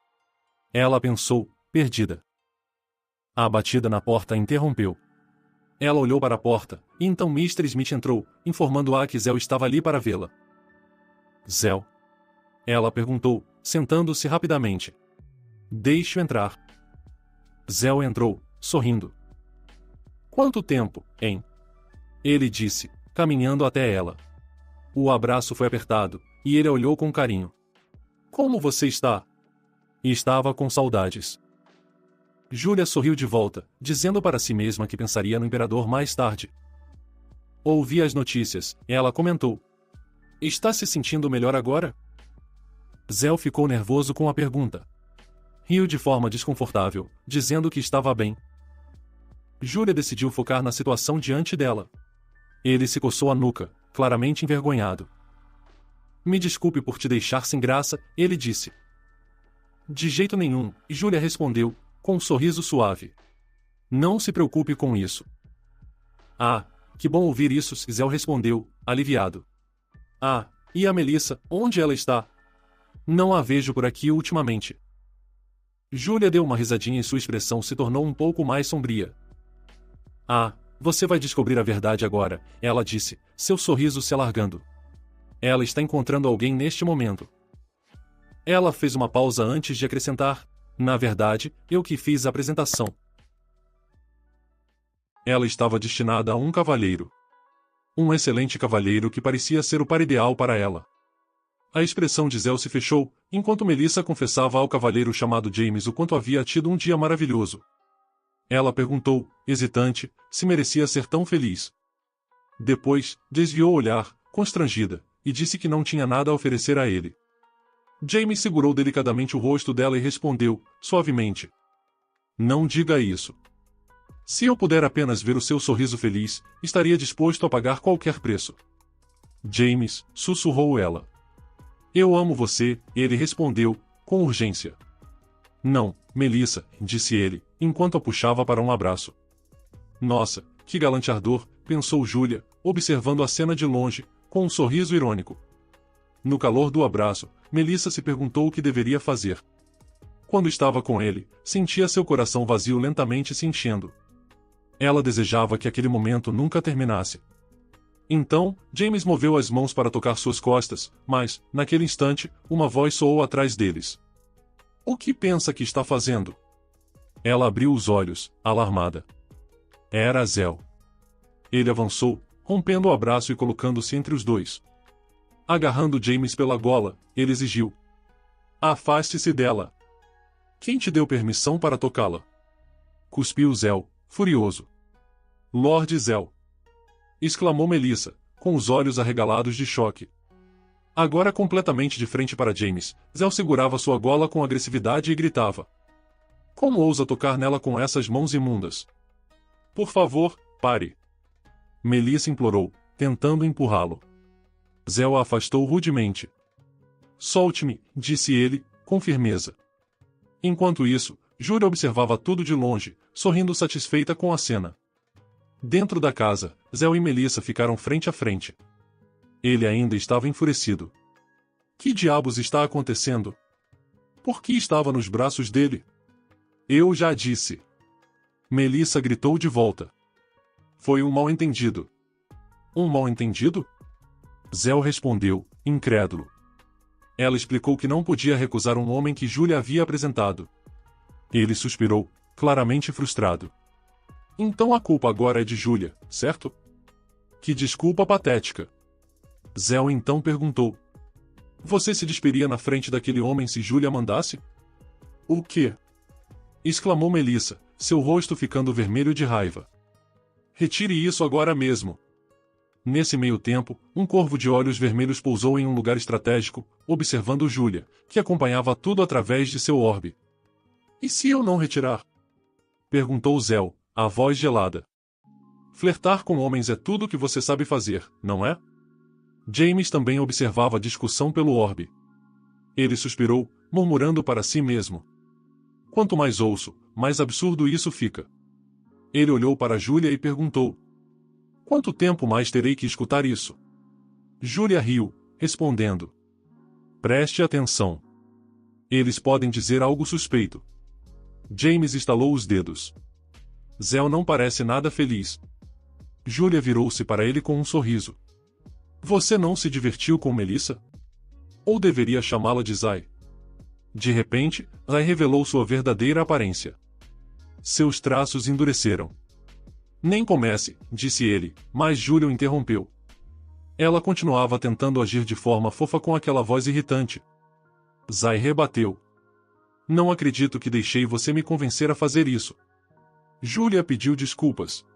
[SPEAKER 1] Ela pensou, perdida. A batida na porta a interrompeu. Ela olhou para a porta, e então Mr. Smith entrou, informando-a que Zell estava ali para vê-la. Zell? Ela perguntou, sentando-se rapidamente. Deixe-o entrar. Zell entrou, sorrindo. Quanto tempo, hein? Ele disse, caminhando até ela. O abraço foi apertado, e ele a olhou com carinho. Como você está? Estava com saudades. Júlia sorriu de volta, dizendo para si mesma que pensaria no imperador mais tarde. Ouvi as notícias, ela comentou. Está se sentindo melhor agora? Zell ficou nervoso com a pergunta. Riu de forma desconfortável, dizendo que estava bem. Júlia decidiu focar na situação diante dela. Ele se coçou a nuca, claramente envergonhado. Me desculpe por te deixar sem graça, ele disse. De jeito nenhum, Júlia respondeu, com um sorriso suave. Não se preocupe com isso. Ah, que bom ouvir isso, Zell respondeu, aliviado. Ah, e a Melissa, onde ela está? Não a vejo por aqui ultimamente. Júlia deu uma risadinha e sua expressão se tornou um pouco mais sombria. Ah, você vai descobrir a verdade agora, ela disse, seu sorriso se alargando. Ela está encontrando alguém neste momento. Ela fez uma pausa antes de acrescentar, na verdade, eu que fiz a apresentação. Ela estava destinada a um cavalheiro. Um excelente cavalheiro que parecia ser o par ideal para ela. A expressão de Zell se fechou, enquanto Melissa confessava ao cavalheiro chamado James o quanto havia tido um dia maravilhoso. Ela perguntou, hesitante, se merecia ser tão feliz. Depois, desviou o olhar, constrangida, e disse que não tinha nada a oferecer a ele. James segurou delicadamente o rosto dela e respondeu, suavemente. Não diga isso. Se eu puder apenas ver o seu sorriso feliz, estaria disposto a pagar qualquer preço. James, sussurrou ela. Eu amo você, ele respondeu, com urgência. Não, Melissa, disse ele, enquanto a puxava para um abraço. Nossa, que galanteador, pensou Julia, observando a cena de longe, com um sorriso irônico. No calor do abraço, Melissa se perguntou o que deveria fazer. Quando estava com ele, sentia seu coração vazio lentamente se enchendo. Ela desejava que aquele momento nunca terminasse. Então, James moveu as mãos para tocar suas costas, mas, naquele instante, uma voz soou atrás deles. O que pensa que está fazendo? Ela abriu os olhos, alarmada. Era Zell. Ele avançou, rompendo o abraço e colocando-se entre os dois. Agarrando James pela gola, ele exigiu. Afaste-se dela. Quem te deu permissão para tocá-la? Cuspiu Zell, furioso. Lord Zell! Exclamou Melissa, com os olhos arregalados de choque. Agora completamente de frente para James, Zell segurava sua gola com agressividade e gritava. Como ousa tocar nela com essas mãos imundas? Por favor, pare. Melissa implorou, tentando empurrá-lo. Zell a afastou rudemente. Solte-me, disse ele, com firmeza. Enquanto isso, Julia observava tudo de longe, sorrindo satisfeita com a cena. Dentro da casa, Zell e Melissa ficaram frente a frente. Ele ainda estava enfurecido. Que diabos está acontecendo? Por que estava nos braços dele? Eu já disse. Melissa gritou de volta. Foi um mal-entendido. Um mal-entendido? Zell respondeu, incrédulo. Ela explicou que não podia recusar um homem que Julia havia apresentado. Ele suspirou, claramente frustrado. Então a culpa agora é de Julia, certo? Que desculpa patética. Zell então perguntou. Você se despiria na frente daquele homem se Julia mandasse? O quê? Exclamou Melissa, seu rosto ficando vermelho de raiva. Retire isso agora mesmo. Nesse meio tempo, um corvo de olhos vermelhos pousou em um lugar estratégico, observando Julia, que acompanhava tudo através de seu orbe. E se eu não retirar? Perguntou Zell, a voz gelada. Flertar com homens é tudo o que você sabe fazer, não é? James também observava a discussão pelo orbe. Ele suspirou, murmurando para si mesmo. Quanto mais ouço, mais absurdo isso fica. Ele olhou para Julia e perguntou. Quanto tempo mais terei que escutar isso? Julia riu, respondendo. Preste atenção. Eles podem dizer algo suspeito. James estalou os dedos. Zell não parece nada feliz. Julia virou-se para ele com um sorriso. Você não se divertiu com Melissa? Ou deveria chamá-la de Zay? De repente, Zay revelou sua verdadeira aparência. Seus traços endureceram. Nem comece, disse ele, mas Julia o interrompeu. Ela continuava tentando agir de forma fofa com aquela voz irritante. Zay rebateu. Não acredito que deixei você me convencer a fazer isso. Julia pediu desculpas.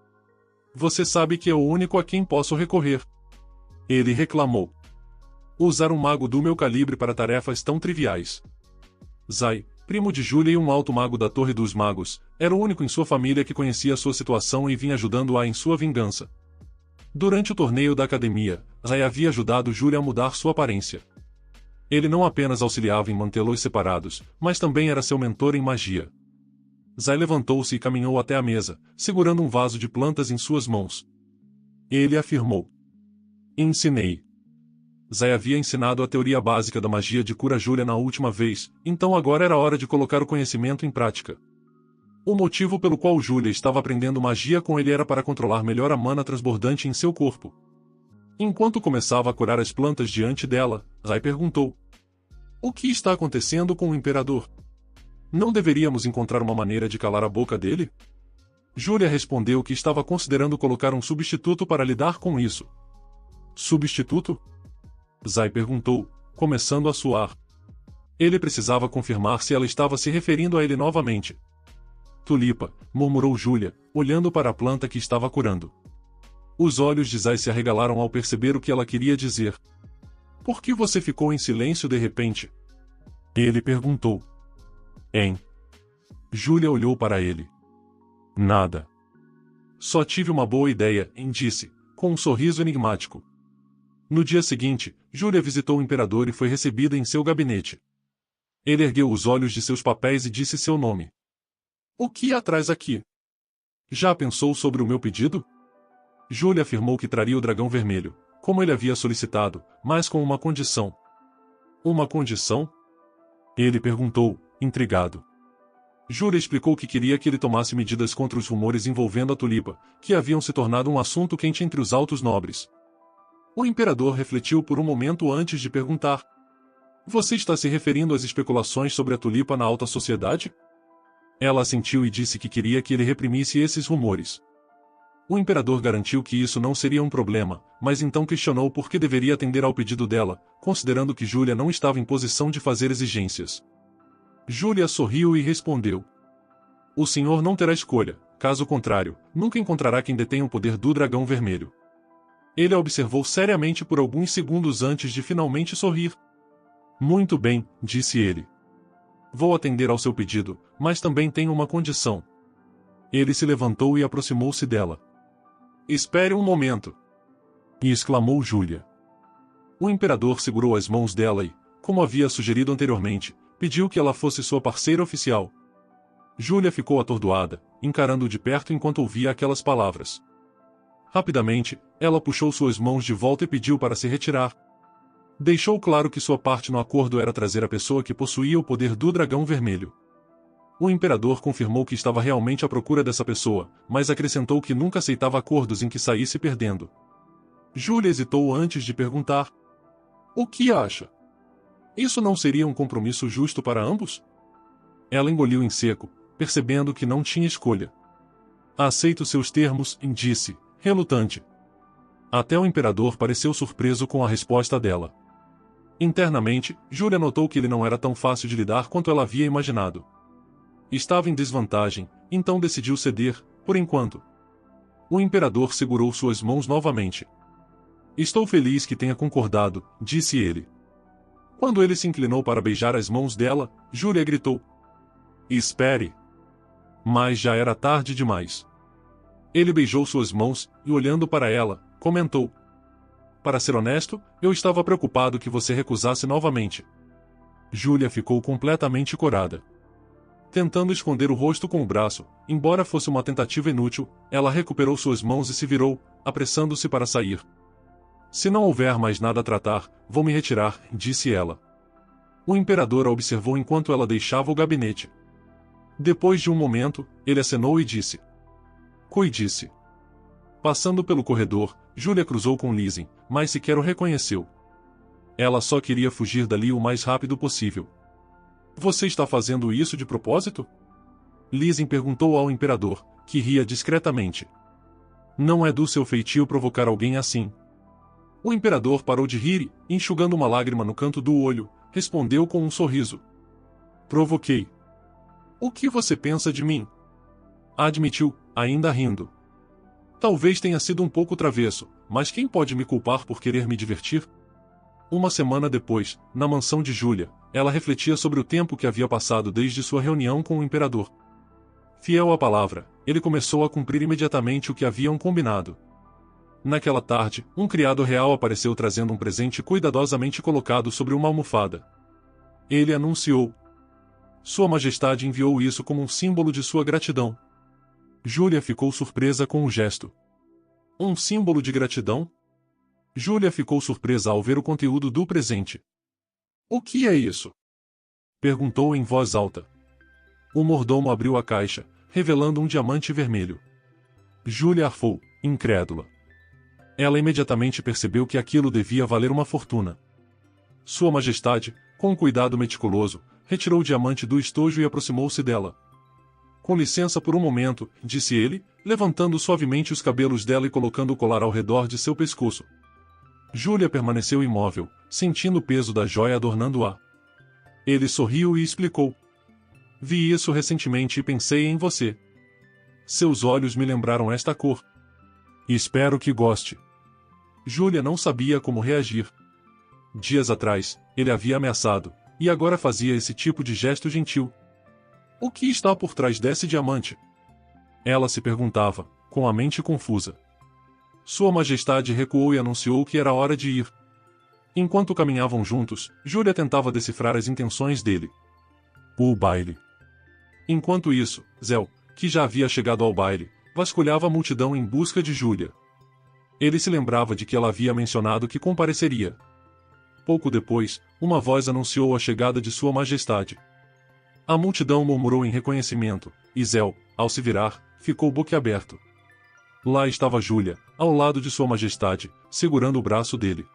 [SPEAKER 1] Você sabe que é o único a quem posso recorrer. Ele reclamou. Usar um mago do meu calibre para tarefas tão triviais. Zay, primo de Julia e um alto mago da Torre dos Magos, era o único em sua família que conhecia sua situação e vinha ajudando-a em sua vingança. Durante o torneio da academia, Zay havia ajudado Julia a mudar sua aparência. Ele não apenas auxiliava em mantê-los separados, mas também era seu mentor em magia. Zay levantou-se e caminhou até a mesa, segurando um vaso de plantas em suas mãos. Ele afirmou. Ensinei. Zay havia ensinado a teoria básica da magia de cura Julia na última vez, então agora era hora de colocar o conhecimento em prática. O motivo pelo qual Julia estava aprendendo magia com ele era para controlar melhor a mana transbordante em seu corpo. Enquanto começava a curar as plantas diante dela, Zay perguntou. O que está acontecendo com o Imperador? Não deveríamos encontrar uma maneira de calar a boca dele? Julia respondeu que estava considerando colocar um substituto para lidar com isso. Substituto? Zay perguntou, começando a suar. Ele precisava confirmar se ela estava se referindo a ele novamente. Tulipa, murmurou Julia, olhando para a planta que estava curando. Os olhos de Zay se arregalaram ao perceber o que ela queria dizer. Por que você ficou em silêncio de repente? Ele perguntou. Hein? Júlia olhou para ele. Nada. Só tive uma boa ideia, disse, com um sorriso enigmático. No dia seguinte, Júlia visitou o imperador e foi recebida em seu gabinete. Ele ergueu os olhos de seus papéis e disse seu nome. O que há atrás aqui? Já pensou sobre o meu pedido? Júlia afirmou que traria o dragão vermelho, como ele havia solicitado, mas com uma condição. Uma condição? Ele perguntou, intrigado. Júlia explicou que queria que ele tomasse medidas contra os rumores envolvendo a tulipa, que haviam se tornado um assunto quente entre os altos nobres. O imperador refletiu por um momento antes de perguntar. Você está se referindo às especulações sobre a tulipa na alta sociedade? Ela assentiu e disse que queria que ele reprimisse esses rumores. O imperador garantiu que isso não seria um problema, mas então questionou por que deveria atender ao pedido dela, considerando que Júlia não estava em posição de fazer exigências. Júlia sorriu e respondeu. O senhor não terá escolha, caso contrário, nunca encontrará quem detém o poder do dragão vermelho. Ele a observou seriamente por alguns segundos antes de finalmente sorrir. Muito bem, disse ele. Vou atender ao seu pedido, mas também tenho uma condição. Ele se levantou e aproximou-se dela. Espere um momento! E exclamou Júlia. O imperador segurou as mãos dela e, como havia sugerido anteriormente, pediu que ela fosse sua parceira oficial. Júlia ficou atordoada, encarando-o de perto enquanto ouvia aquelas palavras. Rapidamente, ela puxou suas mãos de volta e pediu para se retirar. Deixou claro que sua parte no acordo era trazer a pessoa que possuía o poder do dragão vermelho. O imperador confirmou que estava realmente à procura dessa pessoa, mas acrescentou que nunca aceitava acordos em que saísse perdendo. Júlia hesitou antes de perguntar. O que acha? Isso não seria um compromisso justo para ambos? Ela engoliu em seco, percebendo que não tinha escolha. Aceito seus termos, disse, relutante. Até o imperador pareceu surpreso com a resposta dela. Internamente, Júlia notou que ele não era tão fácil de lidar quanto ela havia imaginado. Estava em desvantagem, então decidiu ceder, por enquanto. O imperador segurou suas mãos novamente. Estou feliz que tenha concordado, disse ele. Quando ele se inclinou para beijar as mãos dela, Júlia gritou. Espere! Mas já era tarde demais. Ele beijou suas mãos e, olhando para ela, comentou. Para ser honesto, eu estava preocupado que você recusasse novamente. Júlia ficou completamente corada. Tentando esconder o rosto com o braço, embora fosse uma tentativa inútil, ela recuperou suas mãos e se virou, apressando-se para sair. Se não houver mais nada a tratar, vou me retirar, disse ela. O imperador a observou enquanto ela deixava o gabinete. Depois de um momento, ele acenou e disse. Cuide-se. Passando pelo corredor, Júlia cruzou com Lizzie, mas sequer o reconheceu. Ela só queria fugir dali o mais rápido possível. Você está fazendo isso de propósito? Lizzie perguntou ao imperador, que ria discretamente. Não é do seu feitio provocar alguém assim. O imperador parou de rir e, enxugando uma lágrima no canto do olho, respondeu com um sorriso. Provoquei. O que você pensa de mim? Admitiu, ainda rindo. Talvez tenha sido um pouco travesso, mas quem pode me culpar por querer me divertir? Uma semana depois, na mansão de Júlia, ela refletia sobre o tempo que havia passado desde sua reunião com o imperador. Fiel à palavra, ele começou a cumprir imediatamente o que haviam combinado. Naquela tarde, um criado real apareceu trazendo um presente cuidadosamente colocado sobre uma almofada. Ele anunciou. Sua Majestade enviou isso como um símbolo de sua gratidão. Júlia ficou surpresa com o gesto. Um símbolo de gratidão? Júlia ficou surpresa ao ver o conteúdo do presente. O que é isso? Perguntou em voz alta. O mordomo abriu a caixa, revelando um diamante vermelho. Júlia arfou, incrédula. Ela imediatamente percebeu que aquilo devia valer uma fortuna. Sua Majestade, com um cuidado meticuloso, retirou o diamante do estojo e aproximou-se dela. Com licença por um momento, disse ele, levantando suavemente os cabelos dela e colocando o colar ao redor de seu pescoço. Júlia permaneceu imóvel, sentindo o peso da joia adornando-a. Ele sorriu e explicou. Vi isso recentemente e pensei em você. Seus olhos me lembraram esta cor. Espero que goste. Júlia não sabia como reagir. Dias atrás, ele havia ameaçado, e agora fazia esse tipo de gesto gentil. O que está por trás desse diamante? Ela se perguntava, com a mente confusa. Sua Majestade recuou e anunciou que era hora de ir. Enquanto caminhavam juntos, Júlia tentava decifrar as intenções dele. O baile. Enquanto isso, Zéu, que já havia chegado ao baile, vasculhava a multidão em busca de Júlia. Ele se lembrava de que ela havia mencionado que compareceria. Pouco depois, uma voz anunciou a chegada de Sua Majestade. A multidão murmurou em reconhecimento, e Zéu, ao se virar, ficou boquiaberto. Lá estava Júlia, ao lado de Sua Majestade, segurando o braço dele.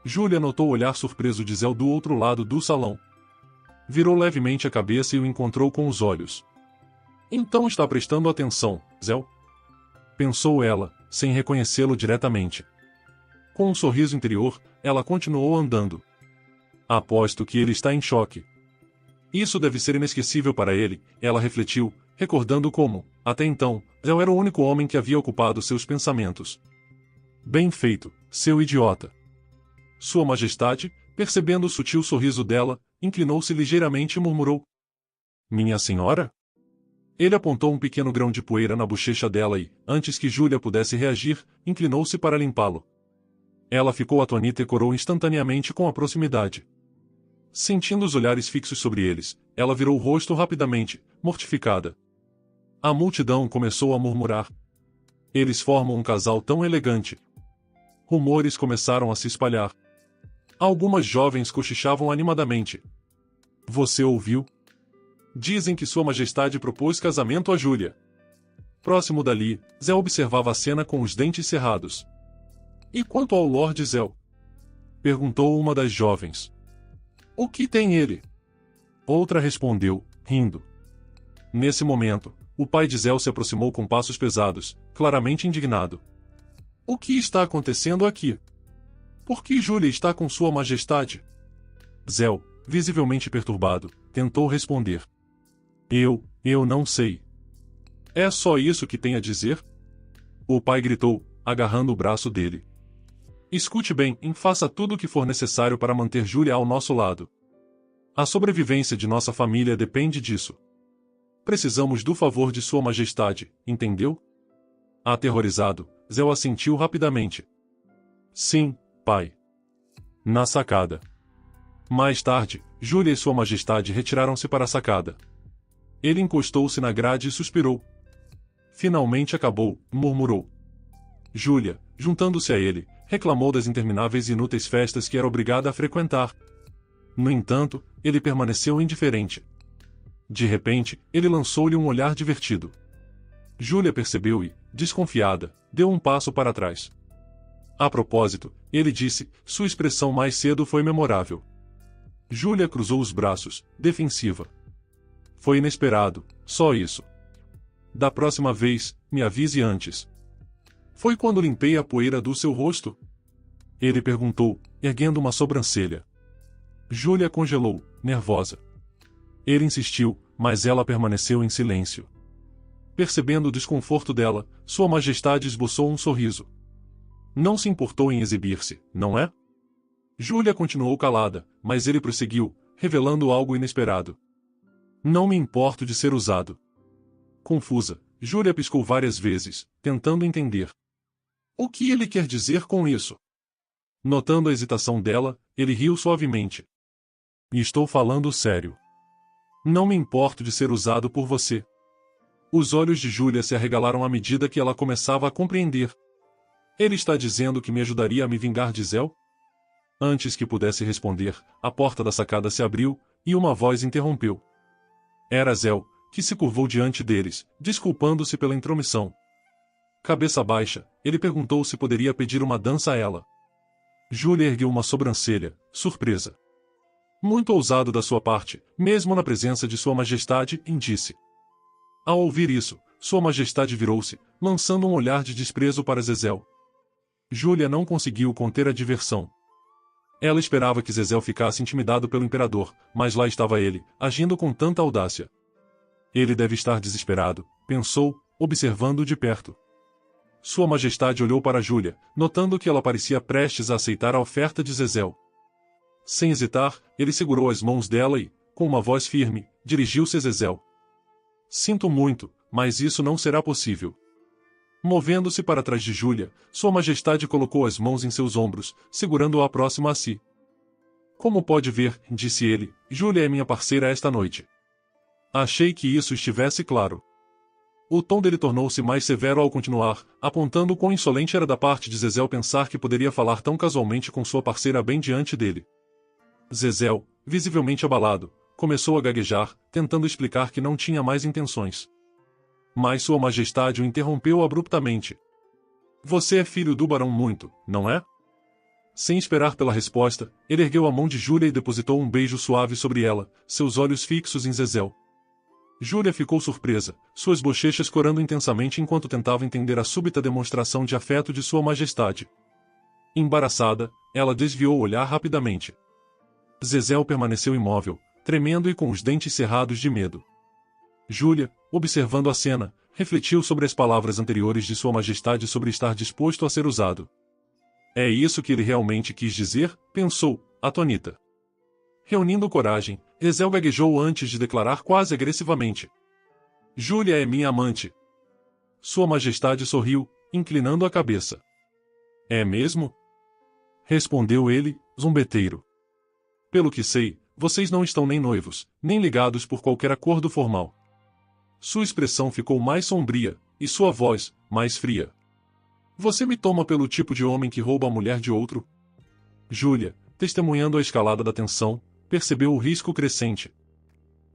[SPEAKER 1] Júlia notou o olhar surpreso de Zéu do outro lado do salão. Virou levemente a cabeça e o encontrou com os olhos. Então está prestando atenção, Zéu? Pensou ela, sem reconhecê-lo diretamente. Com um sorriso interior, ela continuou andando. Aposto que ele está em choque. Isso deve ser inesquecível para ele, ela refletiu, recordando como, até então, Zéu era o único homem que havia ocupado seus pensamentos. Bem feito, seu idiota. Sua Majestade, percebendo o sutil sorriso dela, inclinou-se ligeiramente e murmurou. Minha senhora? Ele apontou um pequeno grão de poeira na bochecha dela e, antes que Júlia pudesse reagir, inclinou-se para limpá-lo. Ela ficou atônita e corou instantaneamente com a proximidade. Sentindo os olhares fixos sobre eles, ela virou o rosto rapidamente, mortificada. A multidão começou a murmurar. Eles formam um casal tão elegante. Rumores começaram a se espalhar. Algumas jovens cochichavam animadamente. Você ouviu? Dizem que Sua Majestade propôs casamento a Júlia. Próximo dali, Zé observava a cena com os dentes cerrados. E quanto ao Lord Zéu? Perguntou uma das jovens. O que tem ele? Outra respondeu, rindo. Nesse momento, o pai de Zéu se aproximou com passos pesados, claramente indignado. O que está acontecendo aqui? Por que Júlia está com Sua Majestade? Zéu, visivelmente perturbado, tentou responder. Eu não sei. É só isso que tem a dizer? O pai gritou, agarrando o braço dele. Escute bem e faça tudo o que for necessário para manter Júlia ao nosso lado. A sobrevivência de nossa família depende disso. Precisamos do favor de Sua Majestade, entendeu? Aterrorizado, Zéu assentiu rapidamente. Sim, pai. Na sacada. Mais tarde, Júlia e Sua Majestade retiraram-se para a sacada. Ele encostou-se na grade e suspirou. Finalmente acabou, murmurou. Júlia, juntando-se a ele, reclamou das intermináveis e inúteis festas que era obrigada a frequentar. No entanto, ele permaneceu indiferente. De repente, ele lançou-lhe um olhar divertido. Júlia percebeu e, desconfiada, deu um passo para trás. A propósito, ele disse, sua expressão mais cedo foi memorável. Júlia cruzou os braços, defensiva. Foi inesperado, só isso. Da próxima vez, me avise antes. Foi quando limpei a poeira do seu rosto? Ele perguntou, erguendo uma sobrancelha. Júlia congelou, nervosa. Ele insistiu, mas ela permaneceu em silêncio. Percebendo o desconforto dela, Sua Majestade esboçou um sorriso. Não se importou em exibir-se, não é? Júlia continuou calada, mas ele prosseguiu, revelando algo inesperado. Não me importo de ser usado. Confusa, Júlia piscou várias vezes, tentando entender. O que ele quer dizer com isso? Notando a hesitação dela, ele riu suavemente. Estou falando sério. Não me importo de ser usado por você. Os olhos de Júlia se arregalaram à medida que ela começava a compreender. Ele está dizendo que me ajudaria a me vingar de Zéu? Antes que pudesse responder, a porta da sacada se abriu, e uma voz interrompeu. Era Zéu, que se curvou diante deles, desculpando-se pela intromissão. Cabeça baixa, ele perguntou se poderia pedir uma dança a ela. Júlia ergueu uma sobrancelha, surpresa. Muito ousado da sua parte, mesmo na presença de Sua Majestade, e disse. Ao ouvir isso, Sua Majestade virou-se, lançando um olhar de desprezo para Zéu. Júlia não conseguiu conter a diversão. Ela esperava que Zéu ficasse intimidado pelo imperador, mas lá estava ele, agindo com tanta audácia. Ele deve estar desesperado, pensou, observando-o de perto. Sua Majestade olhou para Júlia, notando que ela parecia prestes a aceitar a oferta de Zéu. Sem hesitar, ele segurou as mãos dela e, com uma voz firme, dirigiu-se a Zezel. Sinto muito, mas isso não será possível. Movendo-se para trás de Júlia, Sua Majestade colocou as mãos em seus ombros, segurando-a próxima a si. Como pode ver, disse ele, Júlia é minha parceira esta noite. Achei que isso estivesse claro. O tom dele tornou-se mais severo ao continuar, apontando quão insolente era da parte de Zezel pensar que poderia falar tão casualmente com sua parceira bem diante dele. Zezel, visivelmente abalado, começou a gaguejar, tentando explicar que não tinha mais intenções. Mas Sua Majestade o interrompeu abruptamente. Você é filho do Barão Muito, não é? Sem esperar pela resposta, ele ergueu a mão de Júlia e depositou um beijo suave sobre ela, seus olhos fixos em Zezel. Júlia ficou surpresa, suas bochechas corando intensamente enquanto tentava entender a súbita demonstração de afeto de Sua Majestade. Embaraçada, ela desviou o olhar rapidamente. Zezel permaneceu imóvel, tremendo e com os dentes cerrados de medo. Júlia, observando a cena, refletiu sobre as palavras anteriores de Sua Majestade sobre estar disposto a ser usado. É isso que ele realmente quis dizer? Pensou, atônita. Reunindo coragem, Zezel gaguejou antes de declarar quase agressivamente. Júlia é minha amante. Sua Majestade sorriu, inclinando a cabeça. É mesmo? Respondeu ele, zombeteiro. Pelo que sei, vocês não estão nem noivos, nem ligados por qualquer acordo formal. Sua expressão ficou mais sombria, e sua voz, mais fria. Você me toma pelo tipo de homem que rouba a mulher de outro? Júlia, testemunhando a escalada da tensão, percebeu o risco crescente.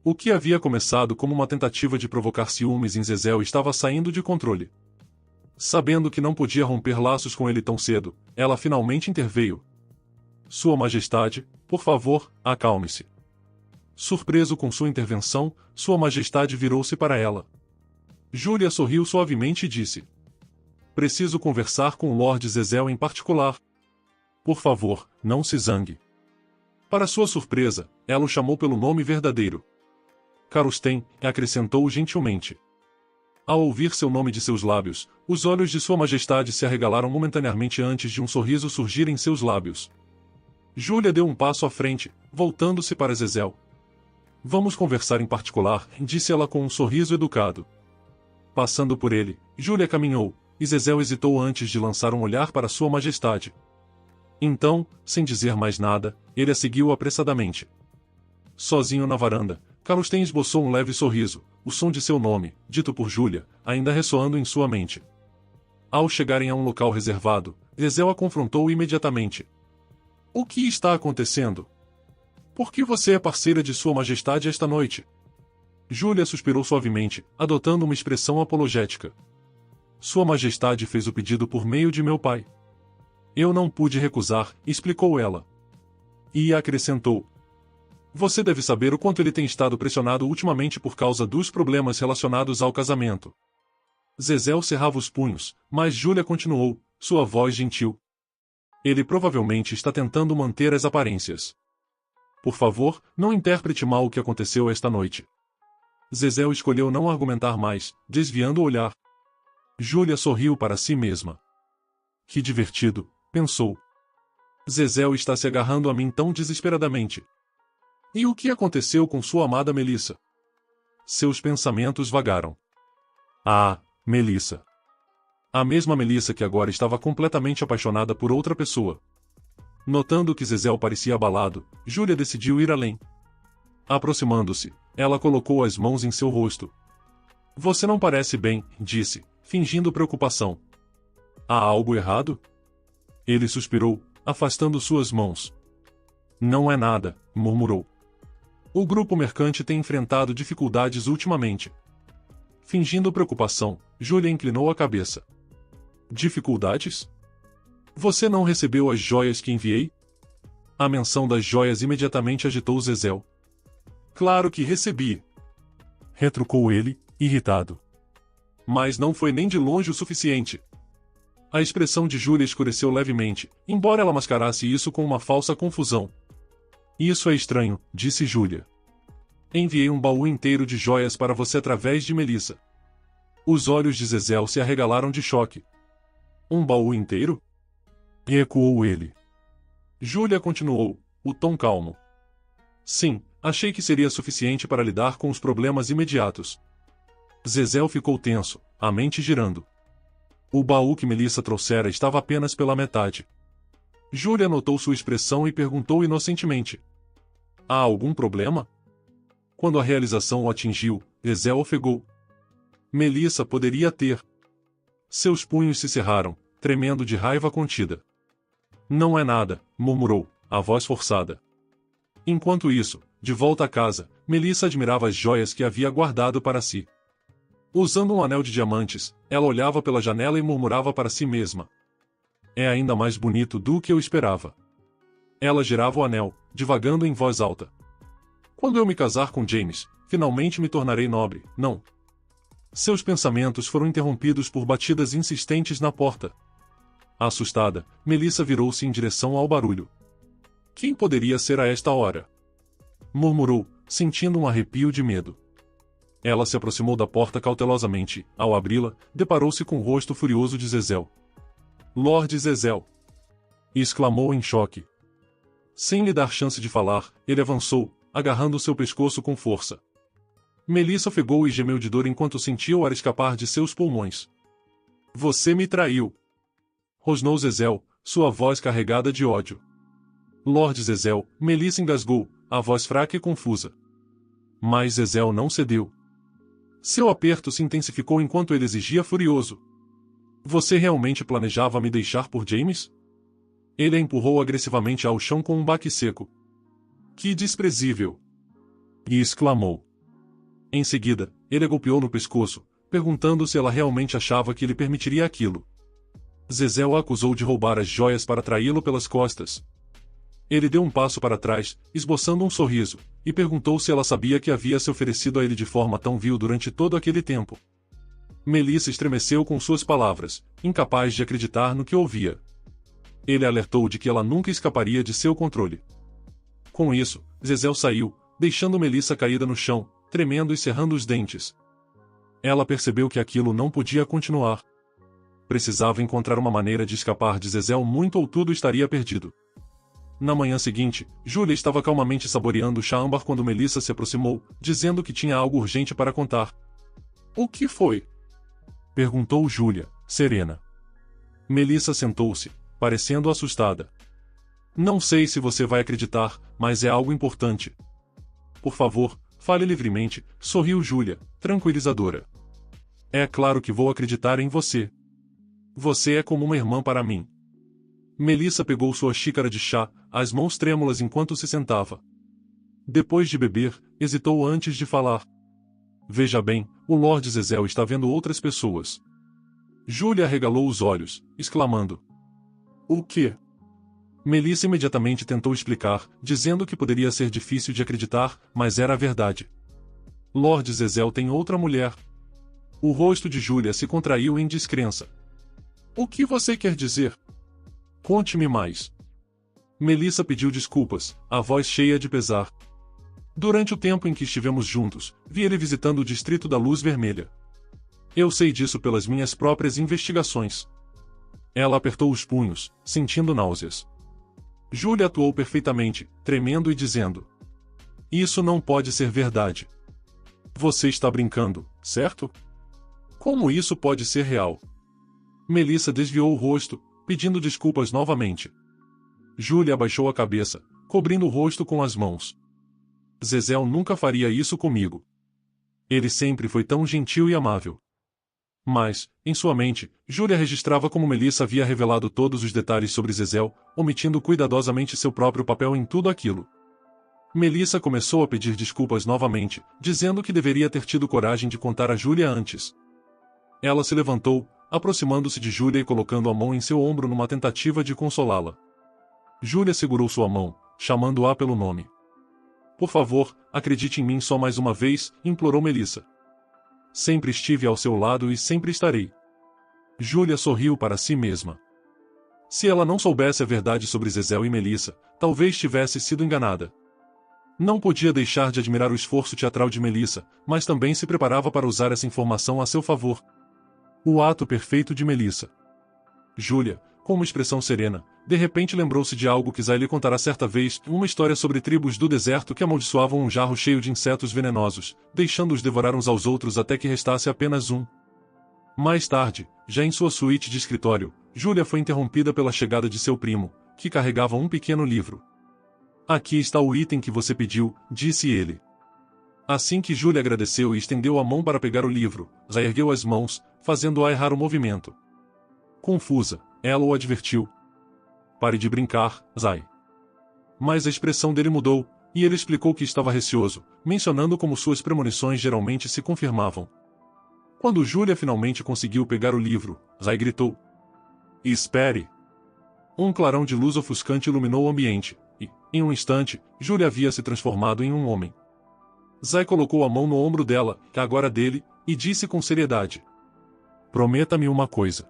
[SPEAKER 1] O que havia começado como uma tentativa de provocar ciúmes em Zezel estava saindo de controle. Sabendo que não podia romper laços com ele tão cedo, ela finalmente interveio. Sua Majestade, por favor, acalme-se. Surpreso com sua intervenção, Sua Majestade virou-se para ela. Júlia sorriu suavemente e disse: Preciso conversar com o Lord Zezel em particular. Por favor, não se zangue. Para sua surpresa, ela o chamou pelo nome verdadeiro. Carusten, acrescentou gentilmente. Ao ouvir seu nome de seus lábios, os olhos de Sua Majestade se arregalaram momentaneamente antes de um sorriso surgir em seus lábios. Júlia deu um passo à frente, voltando-se para Zezel. Vamos conversar em particular, disse ela com um sorriso educado. Passando por ele, Júlia caminhou, e Zezel hesitou antes de lançar um olhar para Sua Majestade. Então, sem dizer mais nada, ele a seguiu apressadamente. Sozinho na varanda, Carusten esboçou um leve sorriso, o som de seu nome, dito por Júlia, ainda ressoando em sua mente. Ao chegarem a um local reservado, Zezel a confrontou imediatamente. O que está acontecendo? Por que você é parceira de Sua Majestade esta noite? Júlia suspirou suavemente, adotando uma expressão apologética. Sua Majestade fez o pedido por meio de meu pai. Eu não pude recusar, explicou ela. E acrescentou. Você deve saber o quanto ele tem estado pressionado ultimamente por causa dos problemas relacionados ao casamento. Zezel cerrava os punhos, mas Júlia continuou, sua voz gentil. Ele provavelmente está tentando manter as aparências. Por favor, não interprete mal o que aconteceu esta noite. Zezel escolheu não argumentar mais, desviando o olhar. Júlia sorriu para si mesma. Que divertido, pensou. Zezel está se agarrando a mim tão desesperadamente. E o que aconteceu com sua amada Melissa? Seus pensamentos vagaram. Ah, Melissa. A mesma Melissa que agora estava completamente apaixonada por outra pessoa. Notando que Zezel parecia abalado, Júlia decidiu ir além. Aproximando-se, ela colocou as mãos em seu rosto. Você não parece bem, disse, fingindo preocupação. Há algo errado? Ele suspirou, afastando suas mãos. Não é nada, murmurou. O grupo mercante tem enfrentado dificuldades ultimamente. Fingindo preocupação, Júlia inclinou a cabeça. Dificuldades? Você não recebeu as joias que enviei? A menção das joias imediatamente agitou Zezel. Claro que recebi. Retrucou ele, irritado. Mas não foi nem de longe o suficiente. A expressão de Júlia escureceu levemente, embora ela mascarasse isso com uma falsa confusão. Isso é estranho, disse Júlia. Enviei um baú inteiro de joias para você através de Melissa. Os olhos de Zezel se arregalaram de choque. Um baú inteiro? Ecoou ele. Júlia continuou, o tom calmo. Sim, achei que seria suficiente para lidar com os problemas imediatos. Zézel ficou tenso, a mente girando. O baú que Melissa trouxera estava apenas pela metade. Júlia notou sua expressão e perguntou inocentemente: há algum problema? Quando a realização o atingiu, Zézel ofegou. Melissa poderia ter. Seus punhos se cerraram, tremendo de raiva contida. Não é nada, murmurou, a voz forçada. Enquanto isso, de volta à casa, Melissa admirava as joias que havia guardado para si. Usando um anel de diamantes, ela olhava pela janela e murmurava para si mesma: é ainda mais bonito do que eu esperava. Ela girava o anel, divagando em voz alta. Quando eu me casar com James, finalmente me tornarei nobre, não? Seus pensamentos foram interrompidos por batidas insistentes na porta. Assustada, Melissa virou-se em direção ao barulho. Quem poderia ser a esta hora? Murmurou, sentindo um arrepio de medo. Ela se aproximou da porta cautelosamente. Ao abri-la, deparou-se com o rosto furioso de Zézel. Lord Zézel! Exclamou em choque. Sem lhe dar chance de falar, ele avançou, agarrando seu pescoço com força. Melissa ofegou e gemeu de dor enquanto sentia o ar escapar de seus pulmões. Você me traiu! Rosnou Zézel, sua voz carregada de ódio. Lord Zézel, Melissa engasgou, a voz fraca e confusa. Mas Zézel não cedeu. Seu aperto se intensificou enquanto ele exigia furioso. Você realmente planejava me deixar por James? Ele a empurrou agressivamente ao chão com um baque seco. Que desprezível! E exclamou. Em seguida, ele a golpeou no pescoço, perguntando se ela realmente achava que ele permitiria aquilo. Zézel a acusou de roubar as joias para traí-lo pelas costas. Ele deu um passo para trás, esboçando um sorriso, e perguntou se ela sabia que havia se oferecido a ele de forma tão vil durante todo aquele tempo. Melissa estremeceu com suas palavras, incapaz de acreditar no que ouvia. Ele a alertou de que ela nunca escaparia de seu controle. Com isso, Zézel saiu, deixando Melissa caída no chão, tremendo e cerrando os dentes. Ela percebeu que aquilo não podia continuar. Precisava encontrar uma maneira de escapar de Zézel muito ou tudo estaria perdido. Na manhã seguinte, Júlia estava calmamente saboreando o chá âmbar quando Melissa se aproximou, dizendo que tinha algo urgente para contar. O que foi? Perguntou Júlia, serena. Melissa sentou-se, parecendo assustada. Não sei se você vai acreditar, mas é algo importante. Por favor, fale livremente, sorriu Júlia, tranquilizadora. É claro que vou acreditar em você. Você é como uma irmã para mim. Melissa pegou sua xícara de chá, as mãos trêmulas enquanto se sentava. Depois de beber, hesitou antes de falar. Veja bem, o Lord Zézel está vendo outras pessoas. Júlia arregalou os olhos, exclamando. O quê? Melissa imediatamente tentou explicar, dizendo que poderia ser difícil de acreditar, mas era a verdade. Lord Zézel tem outra mulher. O rosto de Júlia se contraiu em descrença. O que você quer dizer? Conte-me mais. Melissa pediu desculpas, a voz cheia de pesar. Durante o tempo em que estivemos juntos, vi ele visitando o distrito da Luz Vermelha. Eu sei disso pelas minhas próprias investigações. Ela apertou os punhos, sentindo náuseas. Júlia atuou perfeitamente, tremendo e dizendo: isso não pode ser verdade. Você está brincando, certo? Como isso pode ser real? Melissa desviou o rosto, pedindo desculpas novamente. Júlia abaixou a cabeça, cobrindo o rosto com as mãos. Zézel nunca faria isso comigo. Ele sempre foi tão gentil e amável. Mas, em sua mente, Júlia registrava como Melissa havia revelado todos os detalhes sobre Zézel, omitindo cuidadosamente seu próprio papel em tudo aquilo. Melissa começou a pedir desculpas novamente, dizendo que deveria ter tido coragem de contar a Júlia antes. Ela se levantou, aproximando-se de Júlia e colocando a mão em seu ombro numa tentativa de consolá-la. Júlia segurou sua mão, chamando-a pelo nome. Por favor, acredite em mim só mais uma vez, implorou Melissa. Sempre estive ao seu lado e sempre estarei. Júlia sorriu para si mesma. Se ela não soubesse a verdade sobre Zézel e Melissa, talvez tivesse sido enganada. Não podia deixar de admirar o esforço teatral de Melissa, mas também se preparava para usar essa informação a seu favor. O ato perfeito de Melissa. Júlia, com uma expressão serena, de repente lembrou-se de algo que Zay lhe contara certa vez, uma história sobre tribos do deserto que amaldiçoavam um jarro cheio de insetos venenosos, deixando-os devorar uns aos outros até que restasse apenas um. Mais tarde, já em sua suíte de escritório, Julia foi interrompida pela chegada de seu primo, que carregava um pequeno livro. Aqui está o item que você pediu, disse ele. Assim que Julia agradeceu e estendeu a mão para pegar o livro, Zay ergueu as mãos, fazendo-a errar o movimento. Confusa, ela o advertiu. Pare de brincar, Zay. Mas a expressão dele mudou, e ele explicou que estava receoso, mencionando como suas premonições geralmente se confirmavam. Quando Julia finalmente conseguiu pegar o livro, Zay gritou. Espere! Um clarão de luz ofuscante iluminou o ambiente, e, em um instante, Julia havia se transformado em um homem. Zay colocou a mão no ombro dela, que agora dele, e disse com seriedade. Prometa-me uma coisa.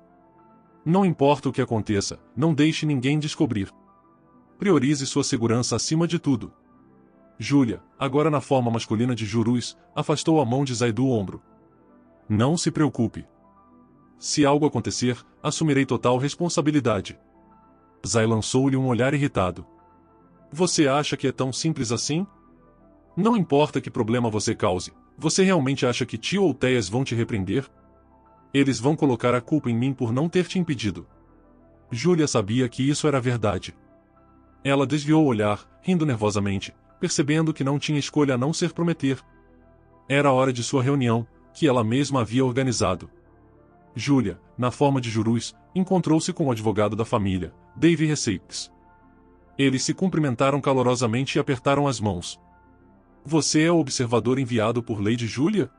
[SPEAKER 1] Não importa o que aconteça, não deixe ninguém descobrir. Priorize sua segurança acima de tudo. Julia, agora na forma masculina de Jurus, afastou a mão de Zay do ombro. Não se preocupe. Se algo acontecer, assumirei total responsabilidade. Zay lançou-lhe um olhar irritado. Você acha que é tão simples assim? Não importa que problema você cause, você realmente acha que tio ou Teias vão te repreender? Eles vão colocar a culpa em mim por não ter te impedido. Julia sabia que isso era verdade. Ela desviou o olhar, rindo nervosamente, percebendo que não tinha escolha a não ser prometer. Era a hora de sua reunião, que ela mesma havia organizado. Julia, na forma de Jurus, encontrou-se com o advogado da família, Dave Receives. Eles se cumprimentaram calorosamente e apertaram as mãos. Você é o observador enviado por Lady Julia?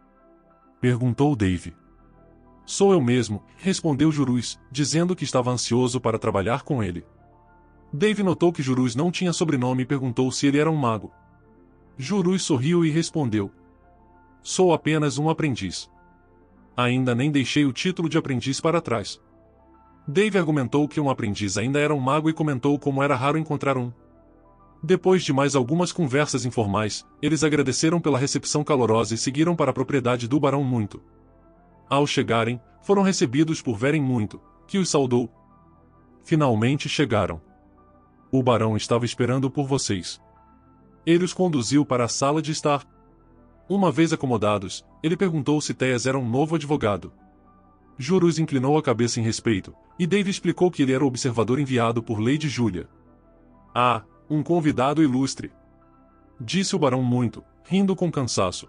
[SPEAKER 1] Perguntou Dave. Sou eu mesmo, respondeu Jurus, dizendo que estava ansioso para trabalhar com ele. Dave notou que Jurus não tinha sobrenome e perguntou se ele era um mago. Jurus sorriu e respondeu. Sou apenas um aprendiz. Ainda nem deixei o título de aprendiz para trás. Dave argumentou que um aprendiz ainda era um mago e comentou como era raro encontrar um. Depois de mais algumas conversas informais, eles agradeceram pela recepção calorosa e seguiram para a propriedade do Barão Muito. Ao chegarem, foram recebidos por Veren Muito, que os saudou. Finalmente chegaram. O Barão estava esperando por vocês. Ele os conduziu para a sala de estar. Uma vez acomodados, ele perguntou se Teias era um novo advogado. Jurus inclinou a cabeça em respeito, e Dave explicou que ele era o observador enviado por Lady Julia. Ah, um convidado ilustre. Disse o Barão Muito, rindo com cansaço.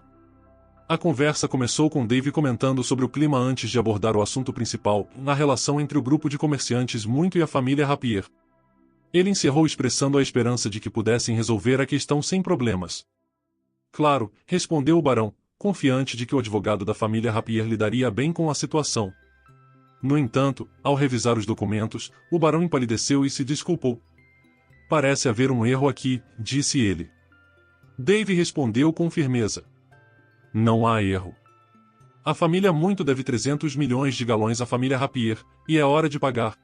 [SPEAKER 1] A conversa começou com Dave comentando sobre o clima antes de abordar o assunto principal, na relação entre o grupo de comerciantes Muito e a família Rapier. Ele encerrou expressando a esperança de que pudessem resolver a questão sem problemas. Claro, respondeu o Barão, confiante de que o advogado da família Rapier lidaria bem com a situação. No entanto, ao revisar os documentos, o Barão empalideceu e se desculpou. Parece haver um erro aqui, disse ele. Dave respondeu com firmeza. Não há erro. A família Muito deve 300 milhões de galões à família Rapier, e é hora de pagar.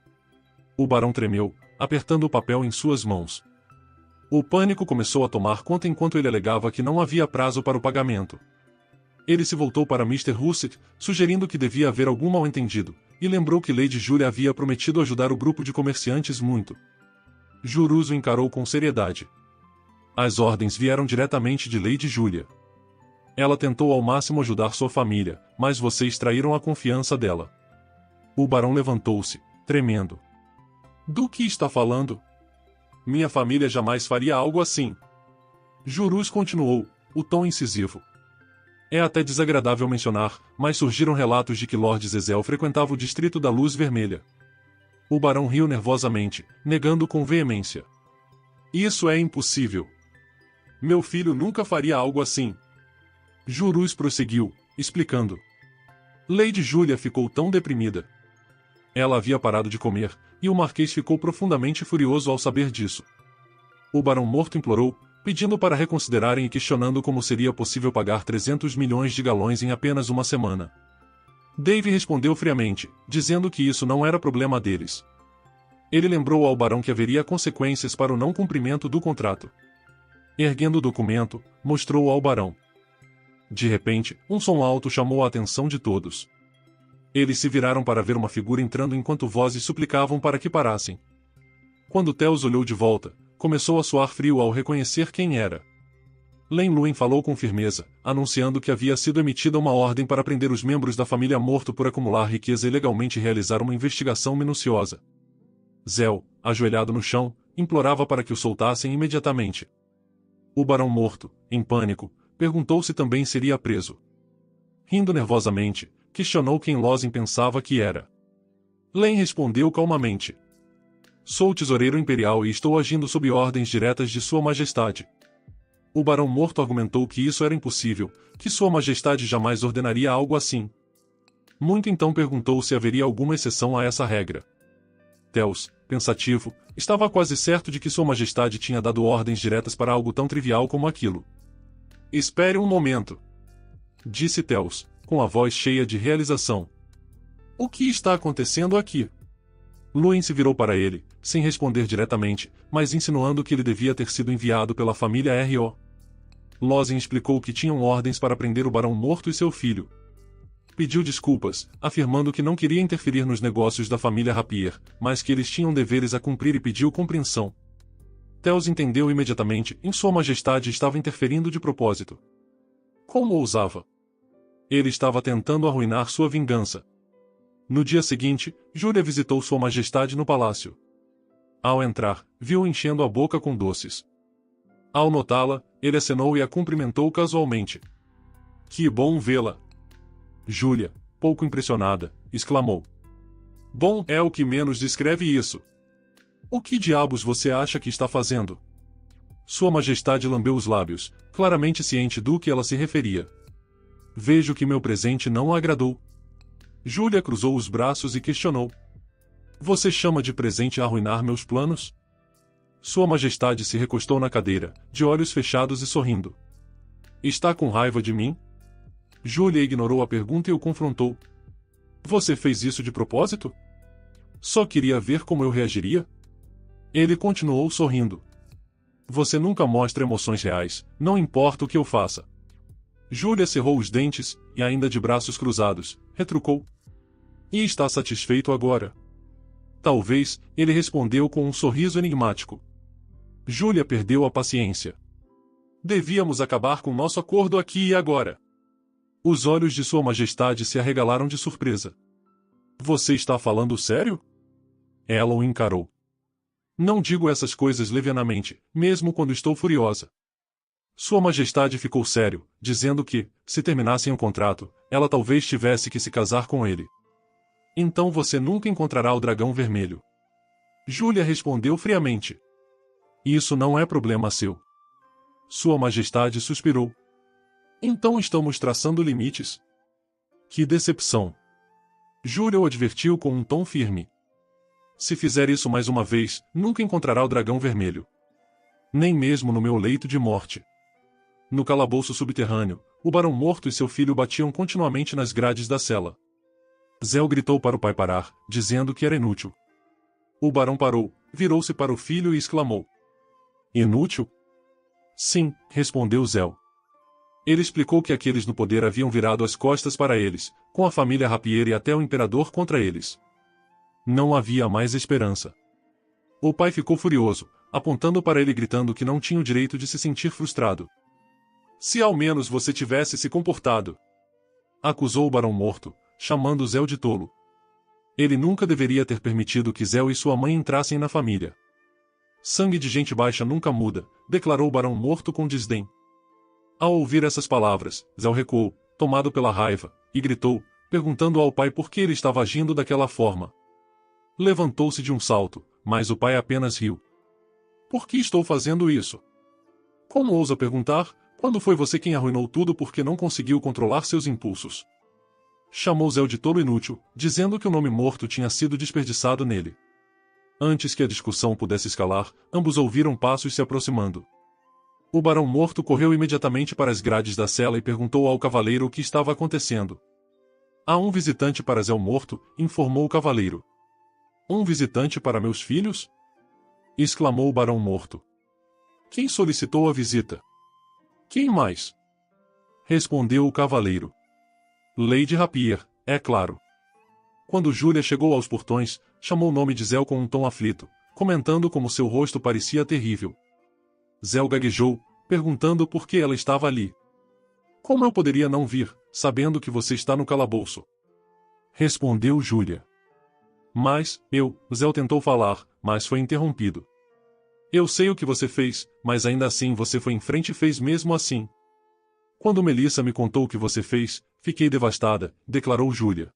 [SPEAKER 1] O Barão tremeu, apertando o papel em suas mãos. O pânico começou a tomar conta enquanto ele alegava que não havia prazo para o pagamento. Ele se voltou para Mr. Hussett, sugerindo que devia haver algum mal-entendido, e lembrou que Lady Julia havia prometido ajudar o grupo de comerciantes Muito. Jurus o encarou com seriedade. As ordens vieram diretamente de Lady Julia. Ela tentou ao máximo ajudar sua família, mas vocês traíram a confiança dela. O Barão levantou-se, tremendo. Do que está falando? Minha família jamais faria algo assim. Jurus continuou, o tom incisivo. É até desagradável mencionar, mas surgiram relatos de que Lord Zezel frequentava o distrito da Luz Vermelha. O Barão riu nervosamente, negando com veemência. Isso é impossível. Meu filho nunca faria algo assim. Jurus prosseguiu, explicando. Lady Julia ficou tão deprimida. Ela havia parado de comer, e o Marquês ficou profundamente furioso ao saber disso. O Barão Morto implorou, pedindo para reconsiderarem e questionando como seria possível pagar 300 milhões de galões em apenas uma semana. Dave respondeu friamente, dizendo que isso não era problema deles. Ele lembrou ao Barão que haveria consequências para o não cumprimento do contrato. Erguendo o documento, mostrou-o ao Barão. De repente, um som alto chamou a atenção de todos. Eles se viraram para ver uma figura entrando enquanto vozes suplicavam para que parassem. Quando Theos olhou de volta, começou a suar frio ao reconhecer quem era. Len Luen falou com firmeza, anunciando que havia sido emitida uma ordem para prender os membros da família morto por acumular riqueza e ilegalmente realizar uma investigação minuciosa. Zhao, ajoelhado no chão, implorava para que o soltassem imediatamente. O barão morto, em pânico, perguntou se também seria preso. Rindo nervosamente, questionou quem Lozin pensava que era. Len respondeu calmamente. Sou tesoureiro imperial e estou agindo sob ordens diretas de Sua Majestade. O barão morto argumentou que isso era impossível, que Sua Majestade jamais ordenaria algo assim. Muito então perguntou se haveria alguma exceção a essa regra. Theos, pensativo, estava quase certo de que Sua Majestade tinha dado ordens diretas para algo tão trivial como aquilo. Espere um momento, disse Theos, com a voz cheia de realização. O que está acontecendo aqui? Luen se virou para ele, sem responder diretamente, mas insinuando que ele devia ter sido enviado pela família R.O. Lozin explicou que tinham ordens para prender o barão morto e seu filho. Pediu desculpas, afirmando que não queria interferir nos negócios da família Rapier, mas que eles tinham deveres a cumprir e pediu compreensão. Theos entendeu imediatamente, em Sua Majestade estava interferindo de propósito. Como ousava? Ele estava tentando arruinar sua vingança. No dia seguinte, Júlia visitou Sua Majestade no palácio. Ao entrar, viu-o enchendo a boca com doces. Ao notá-la, ele acenou e a cumprimentou casualmente. Que bom vê-la! Júlia, pouco impressionada, exclamou. Bom é o que menos descreve isso. O que diabos você acha que está fazendo? Sua Majestade lambeu os lábios, claramente ciente do que ela se referia. Vejo que meu presente não a agradou. Júlia cruzou os braços e questionou. Você chama de presente a arruinar meus planos? Sua Majestade se recostou na cadeira, de olhos fechados e sorrindo. Está com raiva de mim? Júlia ignorou a pergunta e o confrontou. Você fez isso de propósito? Só queria ver como eu reagiria? Ele continuou sorrindo. Você nunca mostra emoções reais, não importa o que eu faça. Júlia cerrou os dentes, e ainda de braços cruzados, retrucou. E está satisfeito agora? Talvez, ele respondeu com um sorriso enigmático. Júlia perdeu a paciência. Devíamos acabar com nosso acordo aqui e agora. Os olhos de Sua Majestade se arregalaram de surpresa. Você está falando sério? Ela o encarou. Não digo essas coisas levianamente, mesmo quando estou furiosa. Sua Majestade ficou sério, dizendo que, se terminassem o contrato, ela talvez tivesse que se casar com ele. Então você nunca encontrará o dragão vermelho. Júlia respondeu friamente. Isso não é problema seu. Sua Majestade suspirou. Então estamos traçando limites? Que decepção. Júlia o advertiu com um tom firme. Se fizer isso mais uma vez, nunca encontrará o dragão vermelho. Nem mesmo no meu leito de morte. No calabouço subterrâneo, o barão morto e seu filho batiam continuamente nas grades da cela. Zhao gritou para o pai parar, dizendo que era inútil. O barão parou, virou-se para o filho e exclamou. Inútil? Sim, respondeu Zhao. Ele explicou que aqueles no poder haviam virado as costas para eles, com a família Rapier e até o imperador contra eles. Não havia mais esperança. O pai ficou furioso, apontando para ele e gritando que não tinha o direito de se sentir frustrado. Se ao menos você tivesse se comportado! Acusou o barão morto, chamando Zhao de tolo. Ele nunca deveria ter permitido que Zhao e sua mãe entrassem na família. Sangue de gente baixa nunca muda, declarou o barão morto com desdém. Ao ouvir essas palavras, Zhao recuou, tomado pela raiva, e gritou, perguntando ao pai por que ele estava agindo daquela forma. Levantou-se de um salto, mas o pai apenas riu. Por que estou fazendo isso? Como ousa perguntar, quando foi você quem arruinou tudo porque não conseguiu controlar seus impulsos? Chamou Zhao de tolo inútil, dizendo que o nome morto tinha sido desperdiçado nele. Antes que a discussão pudesse escalar, ambos ouviram passos se aproximando. O barão morto correu imediatamente para as grades da cela e perguntou ao cavaleiro o que estava acontecendo. Há um visitante para Zhao morto, informou o cavaleiro. Um visitante para meus filhos? Exclamou o barão morto. Quem solicitou a visita? Quem mais? Respondeu o cavaleiro. Lady Rapier, é claro. Quando Júlia chegou aos portões, chamou o nome de Zhao com um tom aflito, comentando como seu rosto parecia terrível. Zéu gaguejou, perguntando por que ela estava ali. Como eu poderia não vir, sabendo que você está no calabouço? Respondeu Júlia. Mas, Zéu tentou falar, mas foi interrompido. Eu sei o que você fez, mas ainda assim você foi em frente e fez mesmo assim. Quando Melissa me contou o que você fez, fiquei devastada, declarou Júlia.